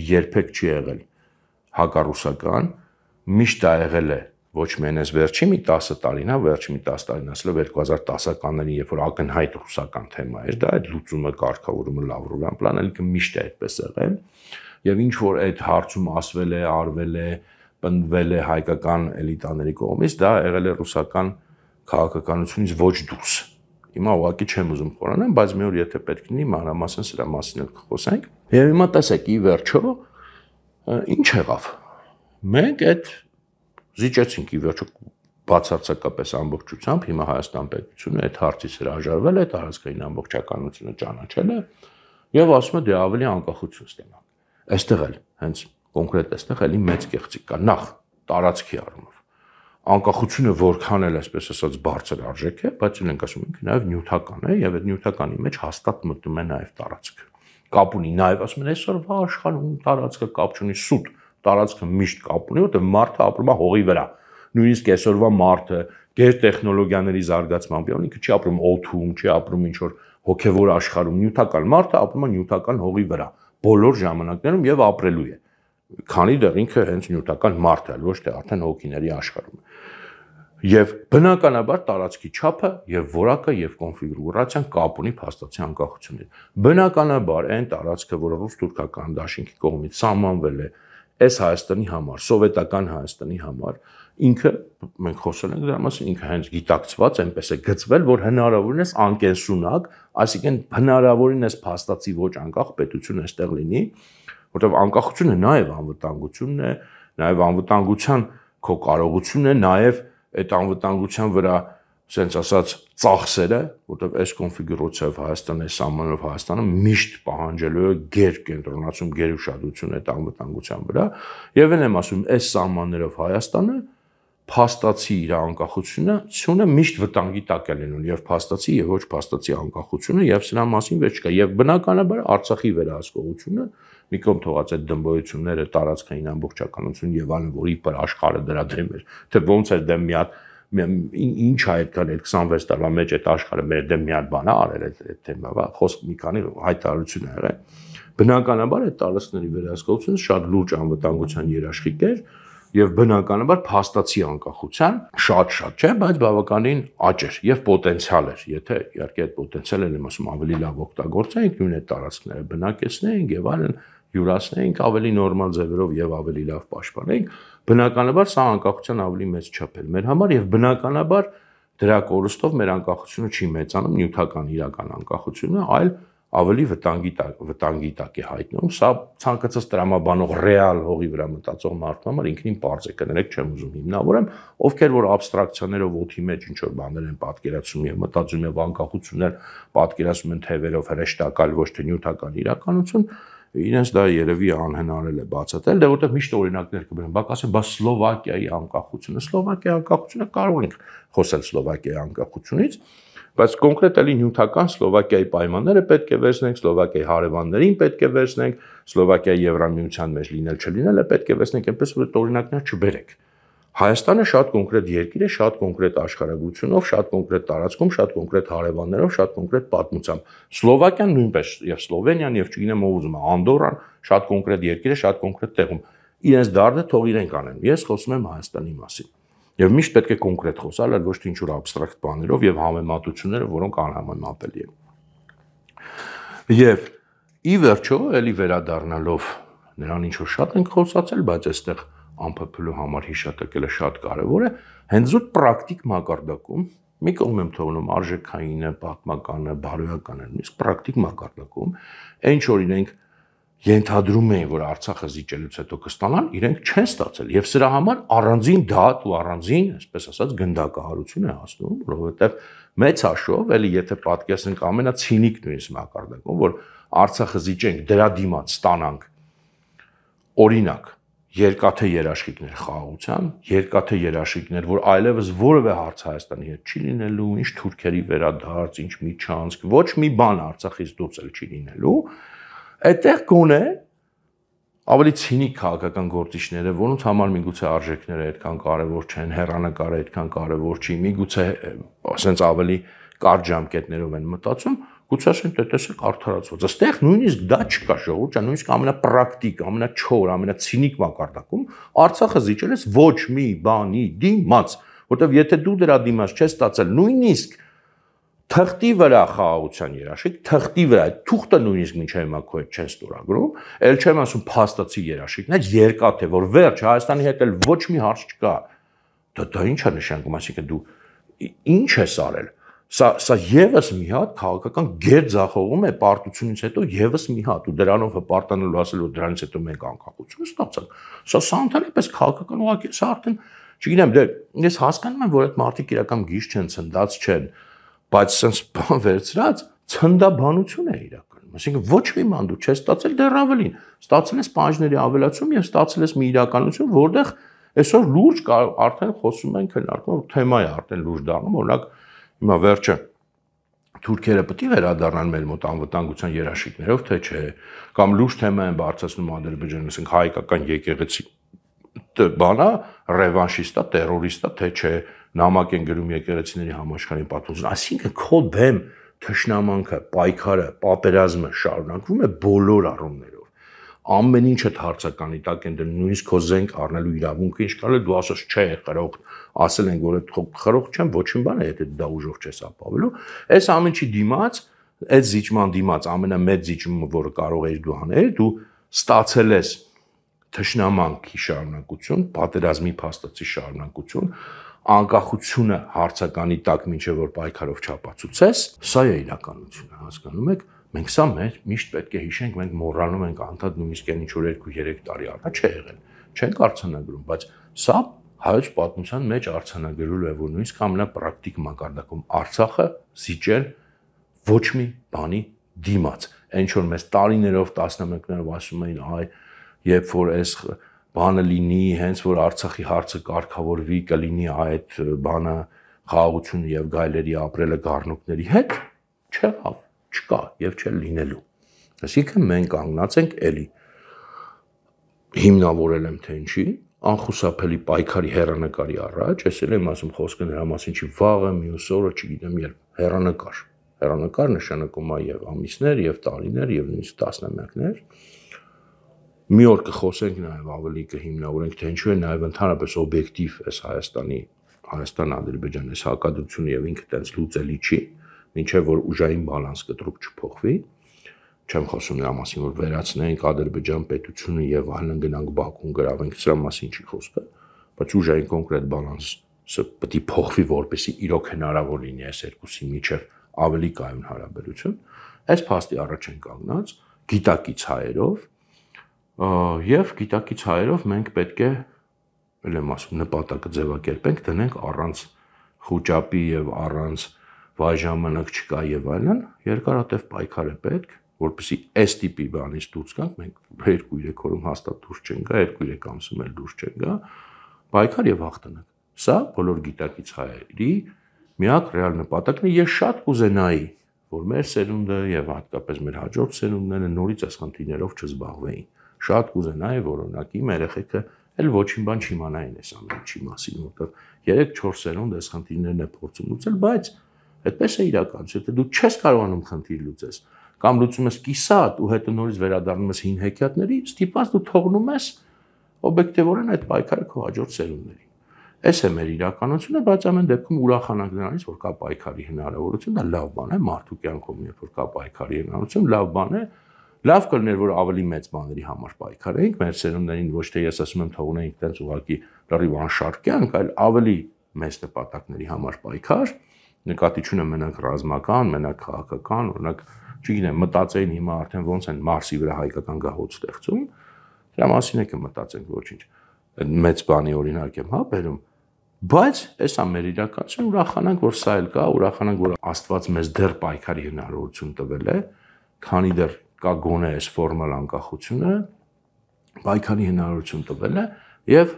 երբեք չի եղել հակառուսական, միշտ դա եղել է ոչ միայն այս վերջի մի 10 տարին, հա, վերջի մի 10 տարին ասելով 2010-ականներին, երբ որ ակնհայտ ռուսական թեմա էր, դա այդ լուծումը կարգավորումը Լավրովյան պլանը միշտ է այդպես եղել, եւ ինչ որ այդ հարցում ասվել է, արվել է, պնդվել է հայկական էլիտաների կողմից, դա եղել է ռուսական քաղաքականությունից ոչ դուրս։ Հիմա ուղղակի չեմ ուզում խորանալ, բայց մի օր եթե պետք լինի, մանրամասն սրա մասին էլ կխոսենք։ Եվ հիմա տեսեք, ի վերջո ինչ եղավ։ Մենք այդ զիջեցինք ի վերջո բացարձակապես ամբողջությամբ, հիմա Հայաստան պետությունը այդ հարցից հրաժարվել է, տարածքային ամբողջականությունը ճանաչել է եւ ասում է դե ավելի անկախություն ստանանք։ Այստեղ էլ հենց կոնկրետ այստեղ էլի մեծ կեղծիք կա, նախ տարածքի առումով։ Անկախությունը որքան էլ այսպես ասած բարձր արժեք է, բայց ունենք ասում ենք նաև նյութական է եւ այդ նյութականի մեջ հաստատ մտնում է նաև տարածքը։ Կապ ունի նաև ասում են այսօրվա աշխարհում տարածքը կապ չունի, սուտ տարածքը միշտ կապ ունի, որտեղ մարդը ապրում է հողի վրա։ Նույնիսկ այսօրվա մարդը գերտեխնոլոգիաների զարգացմամբ ինքը չի ապրում օդում, չի ապրում ինչ որ հոգեվոր աշխարհում, նյութական մարդը ապրում է նյութական հողի վրա բոլոր ժամանակներում եւ ապրելու է։ Քանի դեռ ինքը հենց նյութական մարդ է, ոչ թե արդեն հոգիների աշխարհում։ Եվ բնականաբար տարածքի չափը եւ որակը եւ կոնֆիգուրացիան կապ ունի փաստացի անկախությունի։ Բնականաբար այն տարածքը, որը ռուս-թուրքական դաշինքի կողմից սահմանվել է այս Հայաստանի համար, սովետական Հայաստանի համար, ինքը մենք խոսել ենք դրա մասին, ինքը հենց գիտակցված այնպես է գծվել, որ հնարավորինս անկենսունակ, այսինքն հնարավորինս փաստացի ոչ անկախ պետություն այստեղ լինի, որտեղ անկախությունը նաև անվտանգությունն է, նաև անվտանգության քո կարողությունն է նաև այդ անվտանգության վրա sense ասած ծախսերը, որտեղ այս կոնֆիգուրացիայով Հայաստանը, այս սահմանով Հայաստանը միշտ պահանջելու է գեր կենտրոնացում, գեր ուշադրություն այդ անվտանգության վրա, եւ եմ ասում, այս սահմաններով Հայաստանը փաստացի իր անկախությունը միշտ վտանգի տակ է լինում եւ փաստացի եւ ոչ փաստացի անկախությունը եւ սրա մասին ոչ կա եւ բնականաբար Արցախի վերահսկողությունը մի կողմ թողած այդ դմբոյությունները տարածքային ամբողջականություն եւ այլն, որի પર աշխարհը դրա դեմ էր, թե ոնց էր դեմ մի հատ ինչ է այդքան 26 տարվա մեջ այդ աշխարհը մեր դեմ մի հատ բան է արել այդ թեմայով, խոսք մի քանի հայտարարություն ա եղել։ Բնականաբար այդ տարածքների վերահսկողությունը շատ լուրջ անվտանգության երաշխիք էր եւ բնականաբար փաստացի անկախության շատ չէ, բայց բավականին աճ էր եւ պոտենցիալ էր, եթե իհարկե այդ պոտենցիալը եմ ասում ավելի լավ օգտագործենք, նույն այդ տարածքները բնակեցնենք եւ այլն յուրացնենք ավելի նորմալ ձևերով եւ ավելի լավ պաշտպանենք, բնականաբար սա անկախության ավելի մեծ չափ էր մեր համար եւ բնականաբար դրա կորստով մեր անկախությունը չի մեծանում նյութական իրական անկախությունը, այլ ավելի վտանգի տակ է հայտնվում։ Սա ցանկացած տրամաբանող ռեալ հողի վրա մտածող մարդու համար ինքնին պարզ է, կներեք չեմ ուզում հիմնավորեմ, ովքեր որ абստրակցիաներով օդի մեջ ինչ որ բաներ են պատկերացում եւ մտածում եւ անկախություններ պատկերացում են թևերով հրեշտակալ ոչ թե նյութական իրականություն, իրենց դա երևի անհնարել է բացատրել, դե որտեղ միշտ օրինակներ կբերեն, բա ասեն, բա Սլովակիայի անկախությունը կարող ենք խոսել Սլովակիայի անկախությունից, բայց կոնկրետ էլի նյութական Սլովակիայի պայմանները պետք է վերցնենք, Սլովակիայի հարևաններին պետք է վերցնենք, Սլովակիայի Եվրամիության մեջ լինել չլինելը պետք է վերցնենք, այնպես որ այդ օրինակներ չբերեք։ Հայաստանը շատ կոնկրետ երկիր է, շատ կոնկրետ աշխարհագրությունով, շատ կոնկրետ տարածքում, շատ կոնկրետ հարևաններով, շատ կոնկրետ պատմությամբ։ Սլովակիան նույնպես, եւ Սլովենիան, եւ չգիտեմ ով ուզում է, Անդորրան շատ կոնկրետ երկիր է, շատ կոնկրետ տեղում։ Իրենց դարդը թող իրենք անեն։ Ես խոսում եմ Հայաստանի մասին։ Եվ միշտ պետք է կոնկրետ խոսալ, այլ ոչ թե ինչ-որ абստրակտ բաներով եւ համեմատությունները, որոնք անհամեմատելի են։ Եվ ի վերջո, էլի վերադառնալով նրան ինչ որ շատ ենք խոսացել, բայց այստեղ անփոփելու համար հիշատակելը շատ կարևոր է, հենց զուտ պրակտիկ մակարդակում, մի կողմ եմ թողնում արժեքայինը, պատմականը, բարոյականը, նույնիսկ պրակտիկ մակարդակում, այն որ իրենք ենթադրում էին, որ Արցախը զիջելուց հետո կստանան, իրենք չեն ստացել եւ սրա համար առանձին դատ ու առանձին, այսպես ասած, գնդակահարություն է հասնում, որովհետեւ մեծ հաշվով, էլի եթե պատկերացնենք ամենացինիկ նույնիսկ մակարդակում, որ Արցախը զիջենք, դրա դիմաց ստանանք օրինակ երկաթե երաշխիքներ խաղաղության, երկաթե երաշխիքներ, որ այլևս որևէ հարց Հայաստանի հետ չի լինելու, ինչ թուրքերի վերադարձ, ինչ միջանցք, ոչ մի բան Արցախից դուրս էլ չի լինելու, այդտեղ գոնե ավելի ցինիկ քաղաքական գործիչները, որոնց համար միգուցե արժեքները այդքան կարևոր չեն, հեռանկարը այդքան կարևոր չի, միգուցե ասենց ավելի կարճ ժամկետներով են մտածում, գուցե ասեն, թե տեսեք արդարացված։ Այստեղ նույնիսկ դա չկա, ժողովուրդ ջան, նույնիսկ ամենապրակտիկ, ամենաչոր, ամենացինիկ մակարդակում Արցախը զիջել է ոչ մի բանի դիմաց, որտեվ եթե դու դրա դիմաց չես ստացել նույնիսկ թղթի վրա խաղաղության երաշխիք, թղթի վրա, թուղթը նույնիսկ մինչև հիմա քո հետ չեն ստորագրում, ել չեմ ասում փաստացի երաշխիքն է, երկաթե, որ վերջ Հայաստանի հետ էլ ոչ մի հարց չկա։ Դա ինչ է նշանակում, այսինքն դու ինչ ես արել։ Սա եւս մի հատ քաղաքական գերձախողում է պարտությունից հետո եւս մի հատ ու դրանով հպարտանալու ասել որ դրանից հետո մենք անկախություն ստացանք։ Սա ընդհանրապես քաղաքական ուղղակի սա արդեն չգիտեմ, դե ես հասկանում եմ որ այդ մարդիկ իրական գիժ չեն, ցնդած չեն, բայց sense բան վերցրած ցնդաբանություն է իրականում։ Այսինքն ոչ մի բան դու չես ստացել, դեռ ավելին, ստացել ես պահանջների ավելացում եւ ստացել ես մի իրականություն, որտեղ այսօր լուրջ արդեն խոսում են քննարկում, թեմա է արդեն լուրջ դառնում, օրինակ հիմա վերջը թուրքերը պետք է վերադառնան մեր մոտ անվտանգության երաշխիքներով, թե չէ, կամ լուրջ թեմա են բարձրացնում Ադրբեջանը, ասենք հայկական եկեղեցի բանա, ռևանշիստա, տերորիստա, թե չէ, նամակ են գրում եկեղեցիների համաշխարհային պատմություն, այսինքն քո դեմ թշնամանքը, պայքարը, պատերազմը շարունակվում է բոլոր առումներով։ Ամեն ինչը հարցականի տակ են դնում, նույնիսկ քո զենք առնելու իրավունքը ինչ կար է, դու ասես չէ, խրող, ասել են, որ այդ խրող չեմ, ոչինչ բան է, եթե դա ուժով չես ապավելու։ Այս ամեն ինչի դիմաց, այդ զիջման դիմաց ամենամեծ զիջումը, որը կարող ես դու անել, դու ստացել ես թշնամանքի շարունակություն, պատերազմի փաստացի շարունակություն, անկախությունը հարցականի տակ մինչև որ պայքարով չապացուցես, սա է իրականությունը, հասկանում եք։ Մենք սա միշտ պետք է հիշենք, մենք մոռանում ենք անդադ նույնիսկ այն ինչ որ 2-3 տարի առաջ չէ եղել, չենք արձանագրում, բայց սա հայոց պատմության մեջ արձանագրելու է, որ նույնիսկ ամենապրակտիկ մակարդակում Արցախը զիջել ոչ մի բանի դիմաց։ Այն որ մեզ տարիներով 11-ներով ասում էին, այ երբ որ այս բանը լինի, հենց որ Արցախի հարցը կարգավորվի, կլինի այդ բանը խաղաղությունը եւ գայլերի ապրելը գառնուկների հետ, չեղավ, չկա եւ չէ լինելու։ Այսինքն մենք կանգնած ենք էլի հիմնավորել եմ թե ինչի, անխուսափելի պայքարի հեռանկարի առաջ, ես էլ եմ ասում խոսքը նրա մասին չի վաղը, մյուս օրը, չգիտեմ երբ, հեռանկար։ Հեռանկար նշանակում է եւ ամիսներ, եւ տարիներ, եւ նույնիսկ տասնամյակներ։ Մի օր կխոսենք նաեւ ավելի կհիմնավորենք թե ինչու է նաեւ ընդհանրապես օբյեկտիվ այս Հայաստան-Ադրբեջան այս հակադրությունը եւ ինքը տենց լուծելի չի, մինչեւ որ ուժային բալանս կտրուկ չփոխվի։ Չեմ խոսում նրա մասին, որ վերացնենք Ադրբեջան պետությունը եւ այլն գնանք Բաքուն գրավենք, սրա մասին չի խոսքը, բայց ուժային կոնկրետ բալանսը պետք է փոխվի, որպեսզի իրոք հնարավոր լինի այս երկուսի միջեւ ավելի կայուն հարաբերություն։ Այս փաստի առաջ են կանգնած գիտակից հայերով եւ գիտակից հայերով մենք պետք է, ել եմ ասում, նպատակը ձևակերպենք, դնենք առանց խոճապի եւ առանց վայ ժամանակ չկա եւ այլն, երկարատև պայքար է պետք, որպեսզի այս տիպի բանից դուրս գանք, մենք 2-3 օրում հաստատ դուրս չենք գա, 2-3 ամսում էլ դուրս չենք գա, պայքար եւ հաղթանակ։ Սա բոլոր գիտակից հայերի միակ ռեալ նպատակն է։ Ես շատ կուզենայի, որ մեր սերունդը եւ հատկապես մեր հաջորդ սերունդները նորից այս խնդիրներով չզբաղվեին։ Շատ կուզենայի, որ օրինակ իմ երեխեքը էլ ոչինչ բան չիմանային այս ամեն ինչի մասին, որովհետեւ 3-4 սերունդ այս խնդիրներն է փորձում լուծել, բայց այդպես է իրականությունը, դու չես կարողանում խնդիր լուծես, կամ լուծում ես կիսատ ու հետո նորից վերադառնում ես հին հեքիաթների, ստիպված դու թողնում ես օբյեկտիվորեն այդ պայքարը քո հաջորդ սերունդներին։ Այս է մեր իրականությունը, բայց ամեն դեպքում ուրախանանք նրանից, որ կա պայքարի հնարավորություն, դա լավ բան է, մարդու կյանքում երբ որ կա պայքարի հնարավորություն, լավ բան է, լավ կլներ, որ ավելի մեծ բաների համար պայքարեինք, մեր սերունդներին ոչ թե ես ասում եմ թողնեինք տենց ուղղակի լրիվ անշարժ, այլ ավելի մեծ նպատակների համար պայքար, նկատի չունեմ մենակ ռազմական, մենակ քաղաքական, օրինակ, չգիտեմ, մտածեին հիմա արդեն ոնց են Մարսի վրա հայկական գահոց ստեղծում, դրա մասին եք մտածենք ոչինչ, մեծ բանի օրինակ եմ, հա, բերում, բայց էսա մեր իրականություն, ուրախանանք, որ սա էլ կա, ուրախանանք, որ Աստված մեզ դեռ պայքարի հնարավորություն տվել է, քանի դեռ կա գոնե այս ֆորմալ անկախությունը, պայքարի հնարավորություն տվել է եւ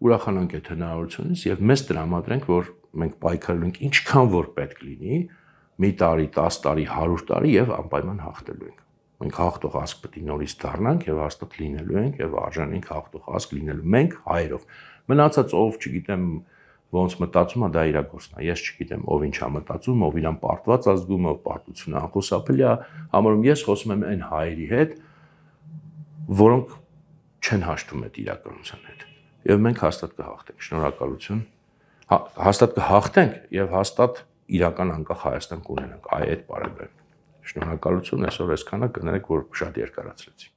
ուրախանանք այդ հնարավորությունից եւ մեզ տրամադրենք, որ մենք պայքարելու ենք ինչքան որ պետք լինի, մի տարի, 10 տարի, 100 տարի եւ անպայման հաղթելու ենք։ Մենք հաղթող ազգ պետք է նորից դառնանք եւ հաստատ լինելու ենք եւ արժան ենք հաղթող ազգ լինելու մենք հայերով։ Մնացած ով, չգիտեմ, ոնց մտածում է, դա իր գործն է։ Ես չգիտեմ ով ինչ է մտածում, ով իրան պարտված ազգում, ով պարտությունը անխուսափելի է համարում։ Ես խոսում եմ այն հայերի հետ, որոնք չեն հաշտվում այդ իրականության հետ։ Եվ մենք հաստատ կհաղթենք։ Շնորհակալություն։ Հաստատ կհաղթենք եւ հաստատ իրական անկախ Հայաստան կունենանք այդ բարեբերն։ Շնորհակալություն, այսօր այսքանը կներեք, որ շատ երկարացրեցի։